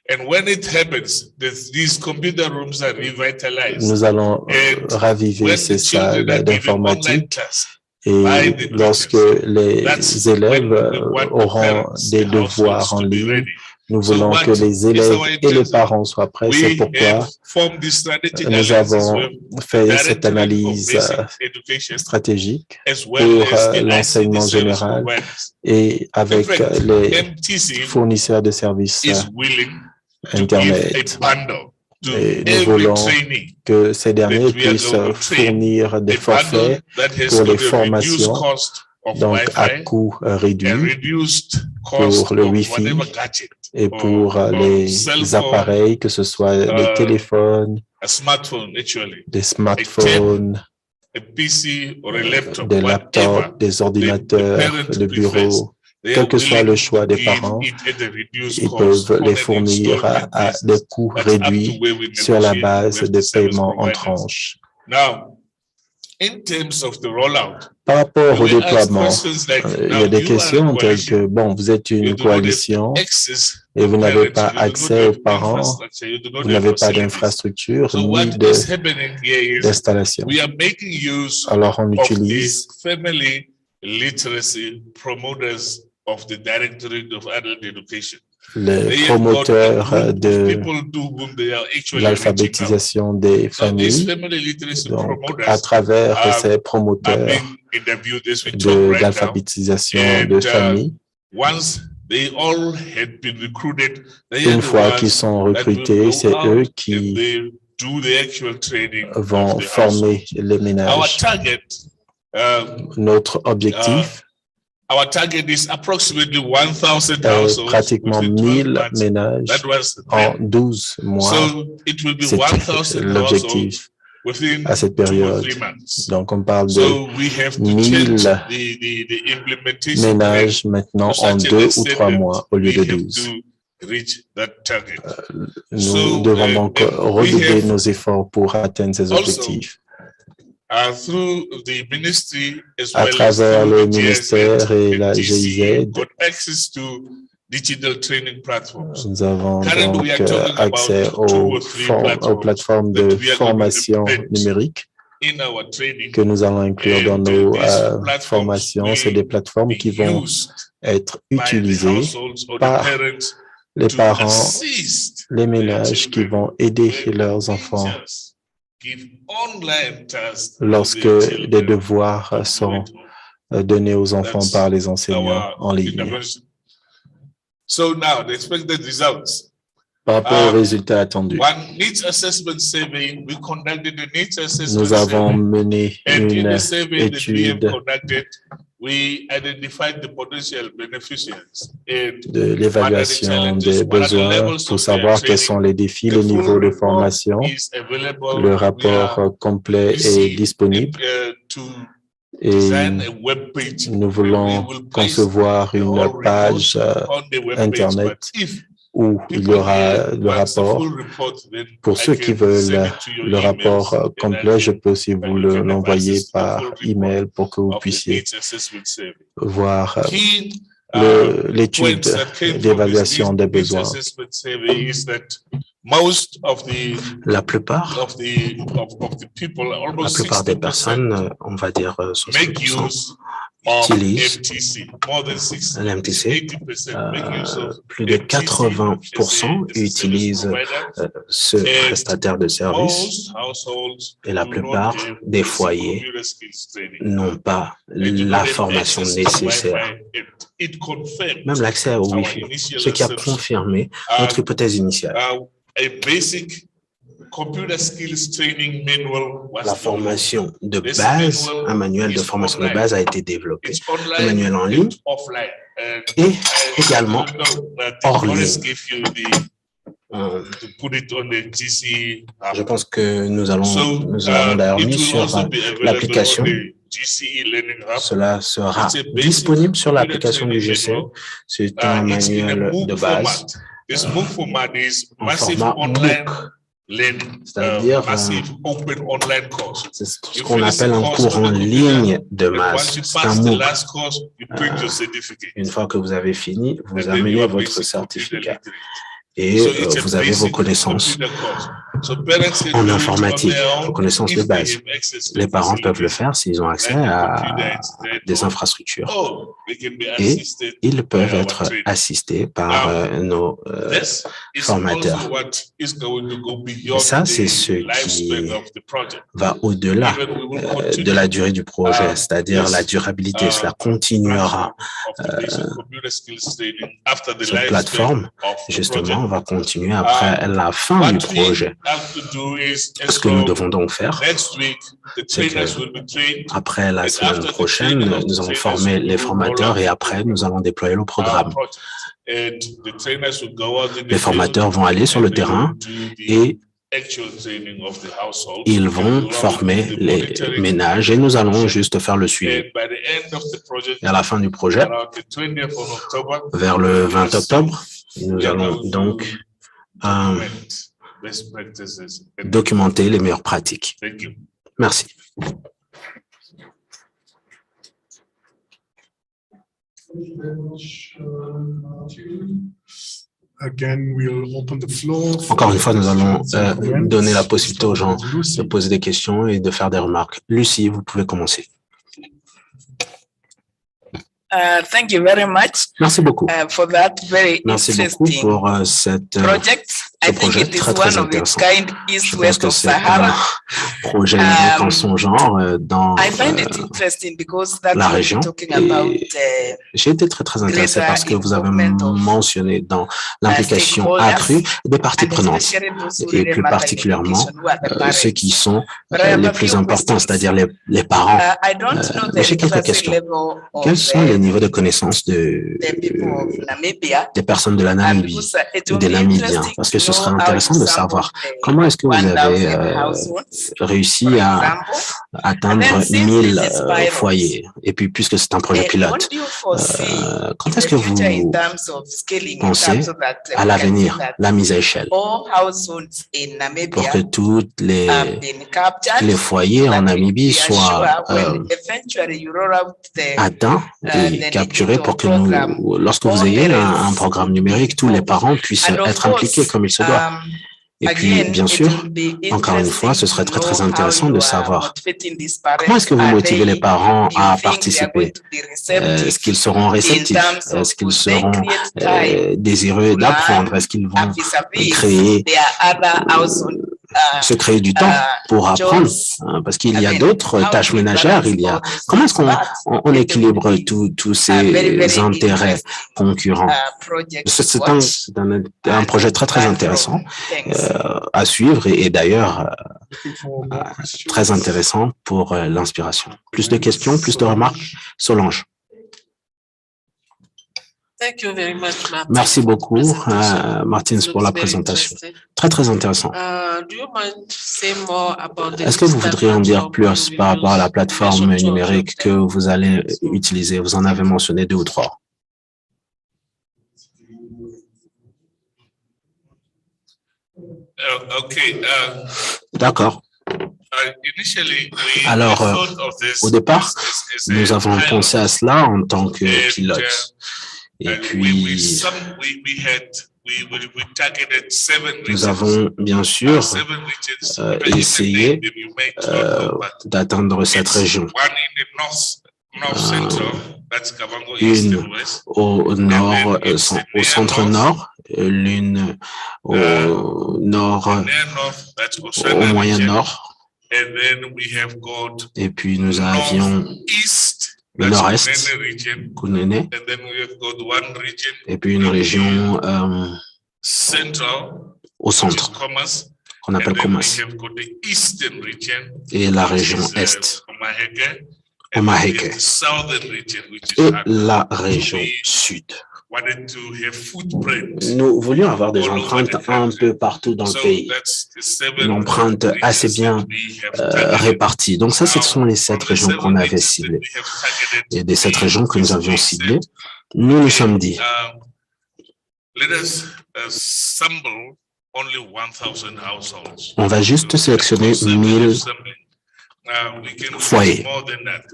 And when it happens, these computer rooms are revitalized. Nous allons raviver ces salles d'informatique Et lorsque les élèves auront des devoirs en ligne, nous voulons que les élèves et les parents soient prêts. C'est pourquoi nous avons fait cette analyse stratégique pour l'enseignement général et avec les fournisseurs de services Internet. Et nous voulons que ces derniers puissent fournir des forfaits pour les formations, donc à coût réduit pour le Wi-Fi et pour les appareils, que ce soit les téléphones, des smartphones, des laptops, des ordinateurs de bureau. Quel que soit le choix des parents, ils peuvent les fournir à des coûts réduits sur la base de paiements en tranches. Par rapport au déploiement, il y a des questions telles que, bon, vous êtes une coalition et vous n'avez pas accès aux parents, vous n'avez pas d'infrastructure ni d'installation. Alors, on utilise les promoteurs de l'alphabétisation des familles. Donc, à travers ces promoteurs d'alphabétisation de familles, une fois qu'ils sont recrutés, c'est eux qui vont former les ménages. Notre objectif pratiquement 1000 ménages en 12 mois. C'est l'objectif à cette période. Donc, on parle de 1000 ménages maintenant en 2 ou 3 mois au lieu de 12. Nous devons donc redoubler nos efforts pour atteindre ces objectifs. À travers le ministère et la GIZ, nous avons donc accès aux plateformes de formation numérique que nous allons inclure dans nos formations. C'est des plateformes qui vont être utilisées par les parents, les ménages qui vont aider leurs enfants lorsque des devoirs sont donnés aux enfants par les enseignants en ligne. Par rapport aux résultats attendus, nous avons mené une étude de l'évaluation des besoins pour savoir quels sont les défis, les niveaux de formation. Le rapport complet est disponible et nous voulons concevoir une page Internet où il y aura le rapport. Pour ceux qui veulent le rapport complet, je peux aussi vous l'envoyer par email pour que vous puissiez voir l'étude d'évaluation des besoins. La plupart des personnes, on va dire 60%, utilisent l'MTC. Plus de 80% utilisent ce prestataire de service et la plupart des foyers n'ont pas la formation nécessaire, même l'accès au Wi-Fi, ce qui a confirmé notre hypothèse initiale. La formation de base, un manuel de formation de base a été développé, un manuel en ligne et également hors ligne. Je pense que nous allons d'ailleurs mis sur l'application. Cela sera disponible sur l'application du GCE. C'est un manuel de base en format MOOC. C'est-à-dire c'est ce qu'on appelle un cours en ligne de masse. C'est un MOOC. Une fois que vous avez fini, vous amenez votre certificat. et vous avez vos connaissances en informatique, vos connaissances de base. Les parents peuvent le faire s'ils ont accès à des infrastructures et ils peuvent être assistés par nos formateurs. Et ça, c'est ce qui va au-delà de la durée du projet, c'est-à-dire la durabilité. Cela continuera. Cette plateforme, justement, va continuer après la fin du projet. Ce que nous devons donc faire, c'est que après la semaine prochaine, nous allons former les formateurs et après, nous allons déployer le programme. Les formateurs vont aller sur le terrain et ils vont former les ménages et nous allons juste faire le suivi. Et à la fin du projet, vers le 20 octobre, nous allons donc documenter les meilleures pratiques. Merci. Encore une fois, nous allons donner la possibilité aux gens de poser des questions et de faire des remarques. Lucie, vous pouvez commencer. Thank you very much. Merci beaucoup. For that very Merci beaucoup pour ce projet très intéressant. Je pense que c'est un projet unique en son genre dans la région. J'ai été très intéressé par ce que vous avez mentionné dans l'implication accrue des parties prenantes et plus particulièrement ceux qui sont les plus importants, c'est-à-dire les parents. Mais j'ai quelques questions. Quels sont les niveaux de connaissance des personnes de la Namibie ou des Namibiens? Parce que ce serait intéressant de savoir comment est-ce que vous avez réussi à atteindre 1000 foyers. Et puis, puisque c'est un projet pilote, quand est-ce que vous pensez à l'avenir, la mise à échelle, pour que tous les foyers en Namibie soient atteints et capturés pour que nous, lorsque vous ayez un programme numérique, tous les parents puissent être impliqués comme il se doit. Et puis, bien sûr, encore une fois, ce serait très intéressant de savoir comment est-ce que vous motivez les parents à participer. Est-ce qu'ils seront réceptifs? Est-ce qu'ils seront désireux d'apprendre? Est-ce qu'ils vont se créer du temps pour apprendre, parce qu'il y a d'autres tâches ménagères. Comment est-ce qu'on équilibre tous ces intérêts concurrents? C'est un projet très intéressant à suivre et d'ailleurs très intéressant pour l'inspiration. Plus de questions, plus de remarques? Solange. Merci beaucoup, Martins, pour la présentation. Très intéressant. Est-ce que vous voudriez en dire plus par rapport à la plateforme numérique que vous allez utiliser? Vous en avez mentionné 2 ou 3. D'accord. Alors, au départ, nous avons pensé à cela en tant que pilote. Et puis, nous avons bien sûr essayé d'atteindre cette région. Une au nord, au centre-nord, l'une au nord, au moyen-nord. Et puis nous avions le nord-est, Kunene, et puis une région au centre, qu'on appelle Komas, et la région est, Omaheke, et la région sud. Nous voulions avoir des empreintes un peu partout dans le pays, une empreinte assez bien répartie. Donc ça, ce sont les 7 régions qu'on avait ciblées. Et des 7 régions que nous avions ciblées, nous nous sommes dit, on va juste sélectionner 1000 foyers,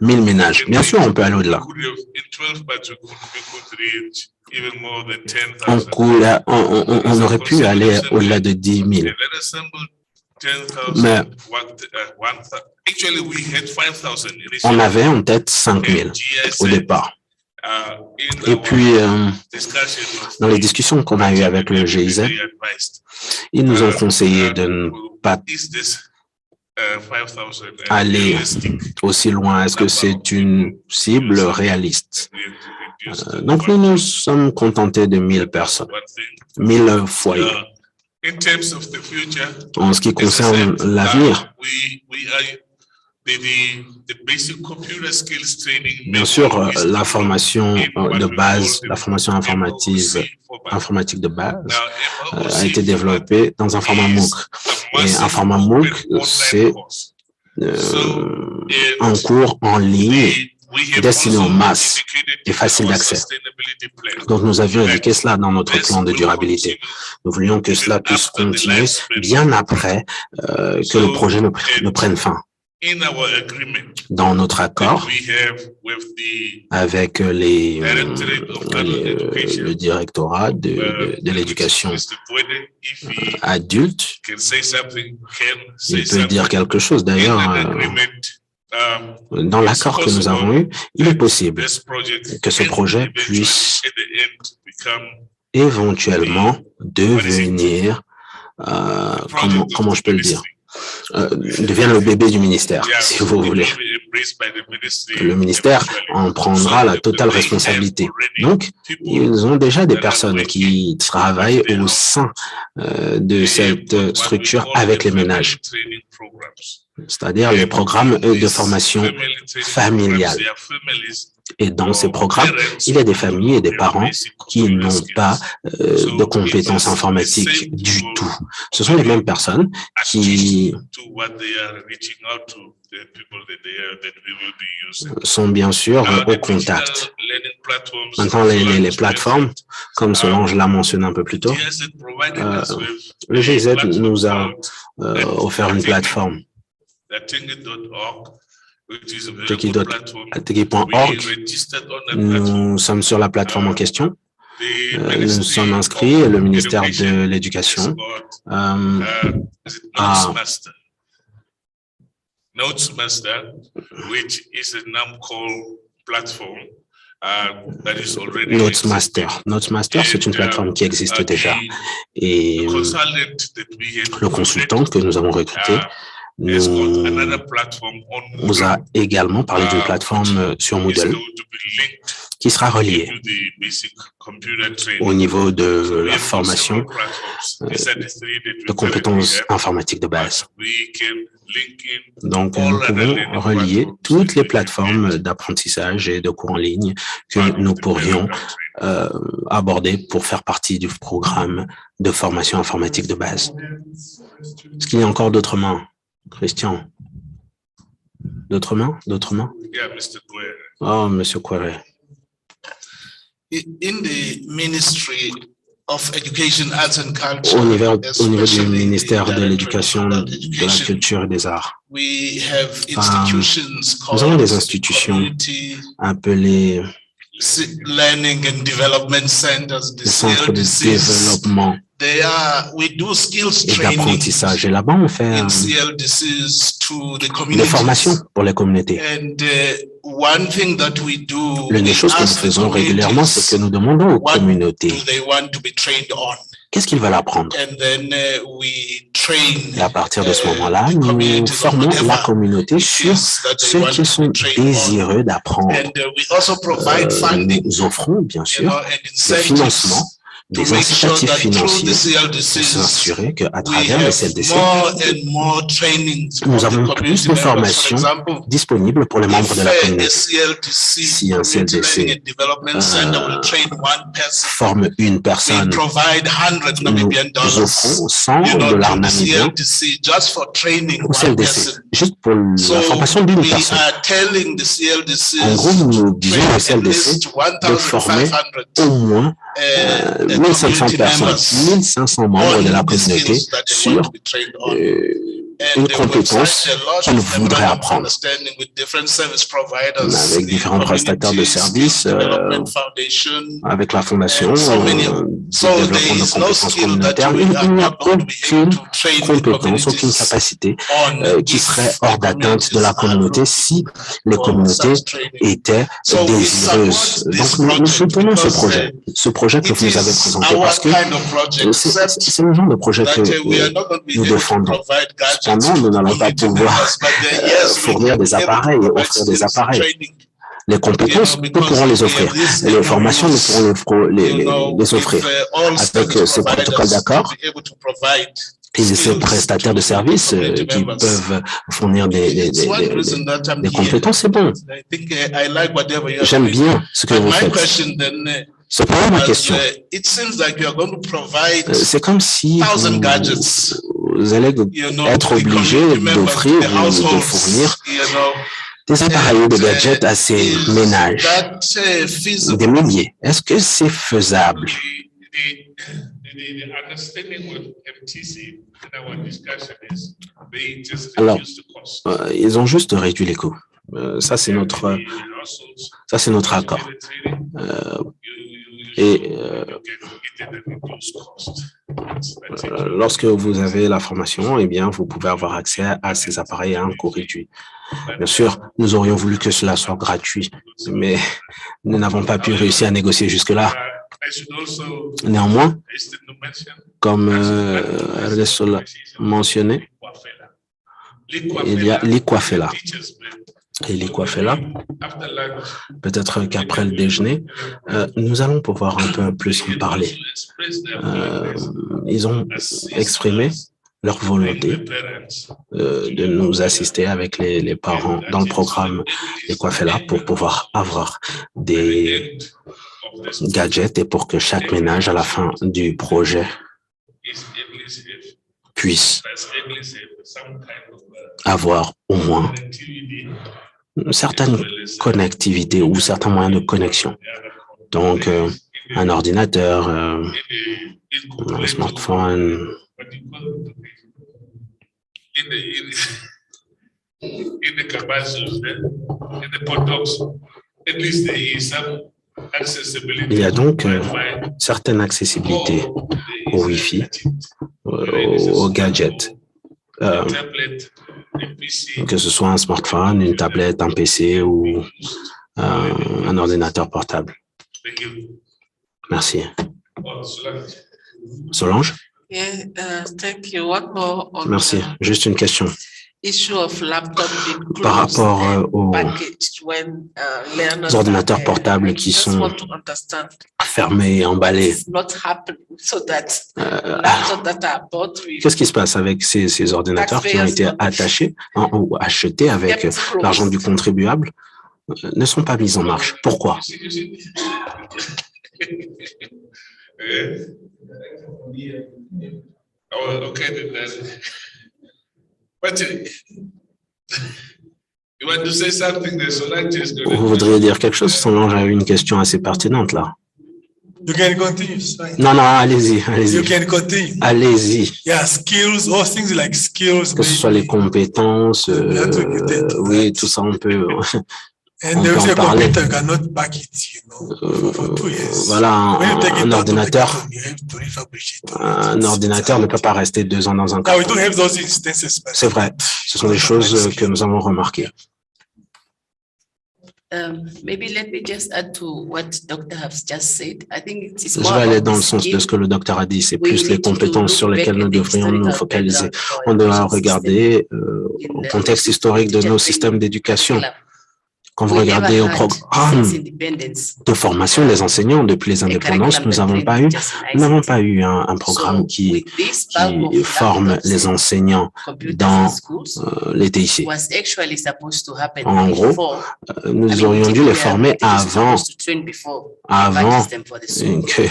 1000 ménages. Bien sûr, on peut aller au-delà. On aurait pu aller au-delà de 10 000. Mais on avait en tête 5 000 au départ. Et puis, dans les discussions qu'on a eues avec le GIZ, ils nous ont conseillé de ne pas aller aussi loin. Est-ce que c'est une cible réaliste? Donc, nous nous sommes contentés de 1000 personnes, 1000 foyers. En ce qui concerne l'avenir, bien sûr, la formation de base, la formation informatique de base a été développée dans un format MOOC. Et un format MOOC, c'est un cours en ligne destiné aux masses et facile d'accès. Donc, nous avions indiqué cela dans notre plan de durabilité. Nous voulions que cela puisse continuer bien après que le projet ne prenne fin. Dans notre accord avec le directorat de l'éducation adulte, il peut dire quelque chose. D'ailleurs, dans l'accord que nous avons eu, il est possible que ce projet puisse éventuellement devenir, comment je peux le dire, devient le bébé du ministère, si vous voulez. Le ministère en prendra la totale responsabilité. Donc, ils ont déjà des personnes qui travaillent au sein de cette structure avec les ménages, c'est-à-dire les programmes de formation familiale. Et dans ces programmes, il y a des familles et des parents qui n'ont pas de compétences informatiques du tout. Ce sont les mêmes personnes qui sont bien sûr au contact. Maintenant, les plateformes, comme Solange l'a mentionné un peu plus tôt, le GIZ nous a offert une plateforme. Teki.org, nous sommes sur la plateforme en question. Nous sommes inscrits, le ministère de l'Éducation a Notesmaster, c'est une plateforme qui existe déjà. Et le consultant que nous avons recruté nous a également parlé d'une plateforme sur Moodle qui sera reliée au niveau de la formation de compétences informatiques de base. Donc, nous pouvons relier toutes les plateformes d'apprentissage et de cours en ligne que nous pourrions aborder pour faire partie du programme de formation informatique de base. Est-ce qu'il y a encore d'autres mains? Christian, d'autres mains? Oh, Monsieur Kouere. In the Ministry of Education, Arts and Culture, au niveau du ministère de l'Éducation, de la Culture et des Arts, nous avons des institutions appelées Learning and Development Centers, les centres de développement et d'apprentissage. Et là-bas, on fait des formations pour les communautés. L'une des choses que nous faisons régulièrement, c'est que nous demandons aux communautés qu'est-ce qu'ils veulent apprendre. Et à partir de ce moment-là, nous formons la communauté sur ce qu'ils sont désireux d'apprendre. Nous offrons, bien sûr, le financement, des incitatifs financiers pour s'assurer qu'à travers le CLDC, nous avons plus de formations disponibles pour les membres de la communauté. Si un CLDC forme une personne, nous offrons 100 $ namibiens au CLDC, juste pour la formation d'une personne. En gros, nous disons au CLDC de former au moins 1500 personnes, 1500 membres de la communauté sur une compétence qu'ils voudraient apprendre. Avec différents prestataires de services, avec la fondation, développement de compétences communautaires, il n'y a aucune compétence, aucune capacité qui serait hors d'atteinte de la communauté si les communautés étaient désireuses. Donc nous soutenons ce projet que vous nous avez présenté parce que c'est le genre de projet que nous défendons. Cependant, nous n'allons pas pouvoir fournir des appareils et offrir des appareils. Les compétences, nous pourrons les offrir. Les formations, nous pourrons les offrir. Avec ces protocoles d'accord et ces prestataires de services qui peuvent fournir des compétences, c'est bon. J'aime bien ce que vous faites. Cependant, ma question, c'est comme si vous allez être obligé d'offrir ou de fournir des appareils ou des gadgets à ces ménages, des milliers. Est-ce que c'est faisable? Alors, ils ont juste réduit les coûts. Ça, c'est notre accord. Lorsque vous avez la formation, eh bien, vous pouvez avoir accès à ces appareils à un coût réduit. Bien sûr, nous aurions voulu que cela soit gratuit, mais nous n'avons pas pu réussir à négocier jusque-là. Néanmoins, comme Ernest l'a mentionné, il y a l'Ikwafela. Et l'Ikwafela, peut-être qu'après le déjeuner, nous allons pouvoir un peu plus en parler. Ils ont exprimé leur volonté de nous assister avec les parents dans le programme Ikwafela pour pouvoir avoir des gadgets et pour que chaque ménage à la fin du projet puisse avoir au moins une certaine connectivité ou certains moyens de connexion. Donc, un ordinateur, un smartphone. Il y a donc certaine accessibilité au Wi-Fi, aux gadgets, que ce soit un smartphone, une tablette, un PC ou un ordinateur portable. Merci. Solange? Merci. Juste une question. Par rapport aux ordinateurs portables qui sont fermés et emballés, qu'est-ce qui se passe avec ces ordinateurs qui ont été attachés ou achetés avec l'argent du contribuable, ne sont pas mis en marche? Pourquoi? Vous voudriez dire quelque chose? Solange a eu une question assez pertinente là. Non, allez-y, allez-y. Allez-y. Que ce soit les compétences, oui, tout ça, on peut en parler. Voilà, un ordinateur ne peut pas rester 2 ans dans un carton. C'est vrai, ce sont des choses que nous avons remarquées. Je vais aller dans le sens de ce que le docteur a dit. C'est plus les compétences sur lesquelles nous devrions nous focaliser. On doit regarder au contexte historique de nos systèmes d'éducation. Quand vous regardez au programme de formation des enseignants depuis les indépendances, nous n'avons pas eu un programme qui forme les enseignants dans les TIC. En gros, nous aurions dû les former avant que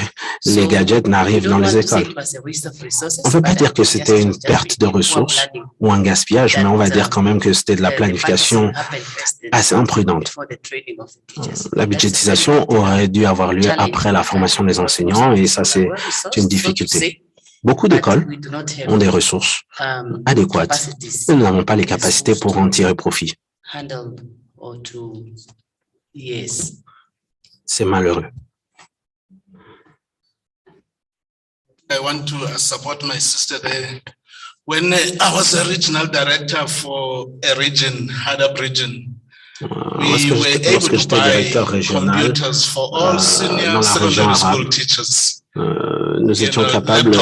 les gadgets n'arrivent dans les écoles. On ne peut pas dire que c'était une perte de ressources ou un gaspillage, mais on va dire quand même que c'était de la planification assez imprudente. La budgétisation aurait dû avoir lieu après la formation des enseignants et ça, c'est une difficulté. Beaucoup d'écoles ont des ressources adéquates, mais nous n'avons pas les capacités pour en tirer profit. C'est malheureux. I want to support my sister there. When I was a regional director for a region, Hadab region, we were able to buy computers for all senior secondary school teachers. Nous étions capables,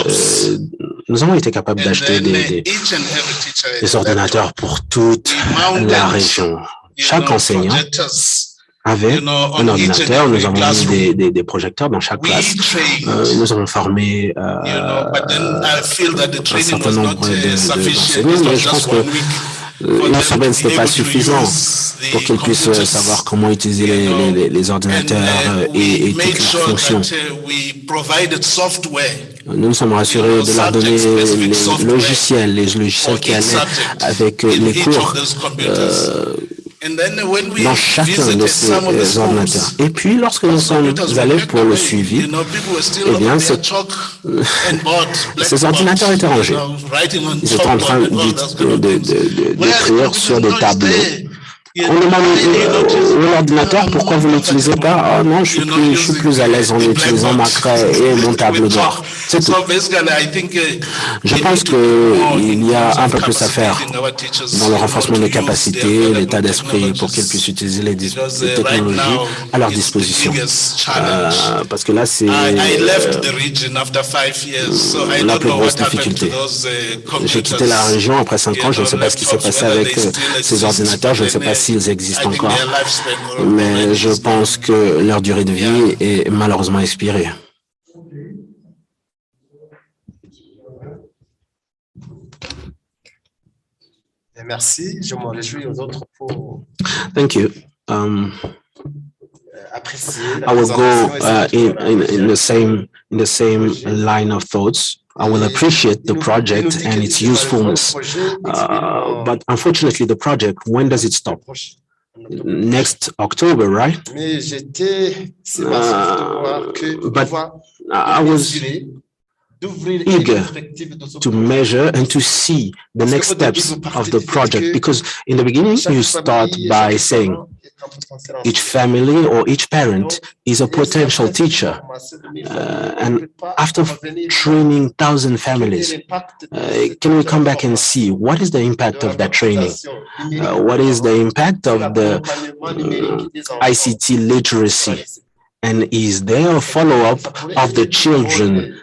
nous avons été capables d'acheter des ordinateurs pour toute la région. Chaque enseignant avait un ordinateur, nous avons mis des projecteurs dans chaque classe. Nous avons formé un certain nombre d'enseignants, mais je pense que une semaine, ce n'est pas suffisant pour qu'ils puissent savoir comment utiliser les ordinateurs et toutes les fonctions. Nous nous sommes rassurés de leur donner les logiciels qui allaient avec les cours dans chacun de ces ordinateurs. Et puis, lorsque nous sommes allés pour le suivi, eh bien, ces ordinateurs étaient rangés. Ils étaient en train d'écrire sur des tableaux. On demande l'ordinateur pourquoi vous n'utilisez pas. Oh non, je suis plus à l'aise en utilisant ma craie et mon tableau noir. C'est tout. Je pense qu'il y a un peu plus à faire dans le renforcement des capacités, l'état d'esprit pour qu'ils puissent utiliser les technologies à leur disposition. Parce que là, c'est la plus grosse difficulté. J'ai quitté la région après 5 ans. Je ne sais pas ce qui s'est passé avec ces ordinateurs. Je ne sais pas s'ils existent encore, mais je pense que leur durée de vie est malheureusement expirée. Merci, je me réjouis aux autres pour apprécier la I will go in the same line of thoughts. I will appreciate the project and its usefulness. But unfortunately, the project, when does it stop? Next October, right? But I was eager to measure and to see the next steps of the project, because in the beginning, you start by saying each family or each parent is a potential teacher. And after training 1,000 families, can we come back and see what is the impact of that training? What is the impact of the ICT literacy? And is there a follow-up of the children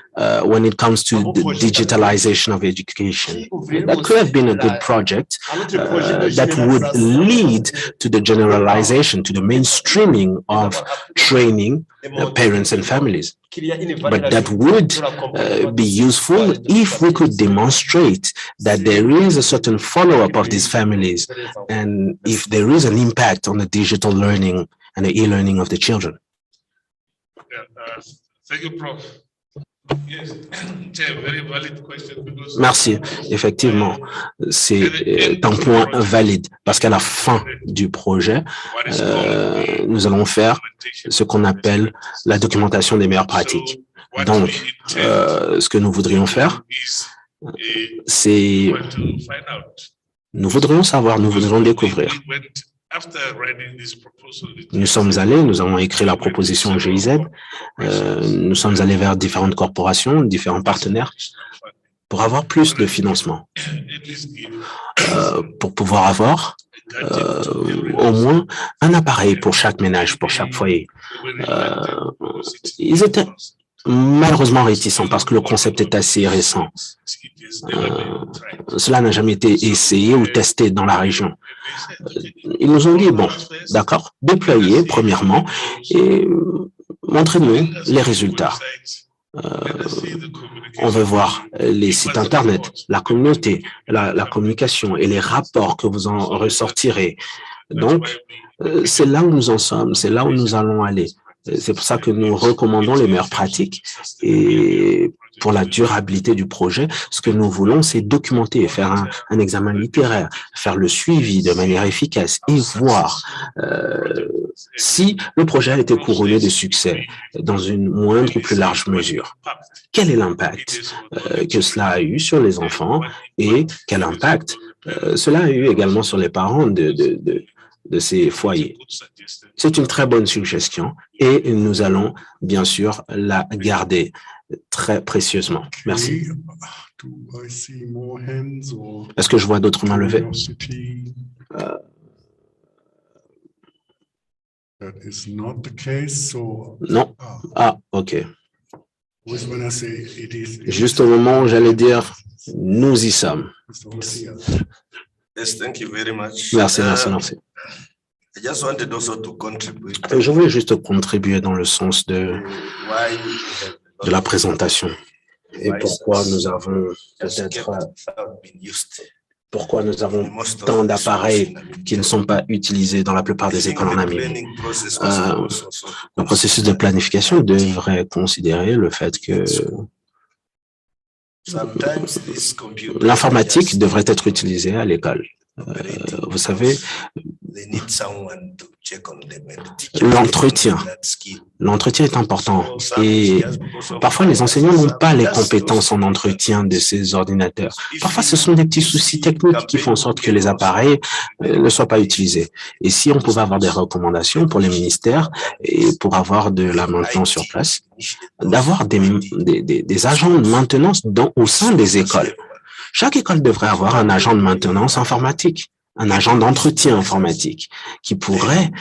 when it comes to the digitalization of education? That could have been a good project that would lead to the generalization, to the mainstreaming of training parents and families. But that would be useful if we could demonstrate that there is a certain follow-up of these families and if there is an impact on the digital learning and the e-learning of the children. Thank you, Prof. Yes, it's a very valid question because Merci. Effectivement, c'est un point valide parce qu'à la fin du projet, nous allons faire ce qu'on appelle la documentation des meilleures pratiques. Donc, ce que nous voudrions faire, c'est nous voudrions savoir, nous voudrions découvrir. Nous sommes allés, nous avons écrit la proposition au GIZ, nous sommes allés vers différentes corporations, différents partenaires pour avoir plus de financement, pour pouvoir avoir au moins un appareil pour chaque ménage, pour chaque foyer. Ils étaient malheureusement réticents parce que le concept est assez récent. Cela n'a jamais été essayé ou testé dans la région. Ils nous ont dit, bon, d'accord, déployez premièrement et montrez-nous les résultats. On veut voir les sites Internet, la communauté, la communication et les rapports que vous en ressortirez. Donc, c'est là où nous en sommes, c'est là où nous allons aller. C'est pour ça que nous recommandons les meilleures pratiques et pour la durabilité du projet, ce que nous voulons, c'est documenter, faire un examen littéraire, faire le suivi de manière efficace et voir si le projet a été couronné de succès dans une moindre ou plus large mesure. Quel est l'impact que cela a eu sur les enfants et quel impact cela a eu également sur les parents de ces foyers? C'est une très bonne suggestion et nous allons bien sûr la garder très précieusement. Merci. Est-ce que je vois d'autres mains levées? Non. Ah, OK. Juste au moment où j'allais dire, nous y sommes. Yes, thank you very much. Merci, merci, merci. I just wanted also to contribute. Je voulais juste contribuer dans le sens de la présentation et pourquoi nous avons tant d'appareils qui ne sont pas utilisés dans la plupart des écoles en Namibie. Le processus de planification devrait considérer le fait que l'informatique devrait être utilisée à l'école. Vous savez, l'entretien est important et parfois les enseignants n'ont pas les compétences en entretien de ces ordinateurs. Parfois, ce sont des petits soucis techniques qui font en sorte que les appareils ne soient pas utilisés. Et si on pouvait avoir des recommandations pour les ministères et pour avoir de la maintenance sur place, d'avoir des agents de maintenance au sein des écoles. Chaque école devrait avoir un agent de maintenance informatique, un agent d'entretien informatique qui pourrait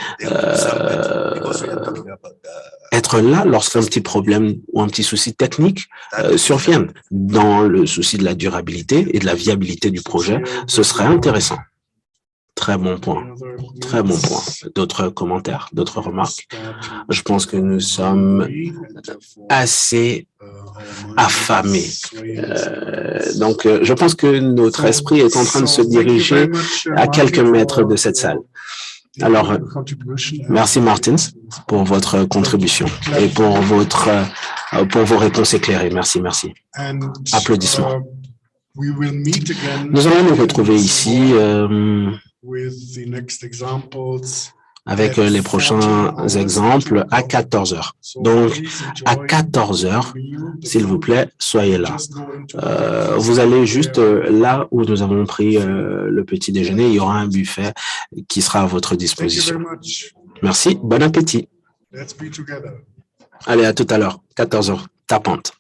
être là lorsqu'un petit problème ou un petit souci technique survienne. Dans le souci de la durabilité et de la viabilité du projet, ce serait intéressant. Très bon point. Très bon point. D'autres commentaires, d'autres remarques? Je pense que nous sommes assez affamés. Donc, je pense que notre esprit est en train de se diriger à quelques mètres de cette salle. Alors, merci Martins pour votre contribution et pour vos réponses éclairées. Merci, merci. Applaudissements. Nous allons nous retrouver ici avec les prochains exemples à 14 heures. Donc, à 14 heures, s'il vous plaît, soyez là. Vous allez juste là où nous avons pris le petit déjeuner. Il y aura un buffet qui sera à votre disposition. Merci. Bon appétit. Allez, à tout à l'heure. 14 heures. Tapante.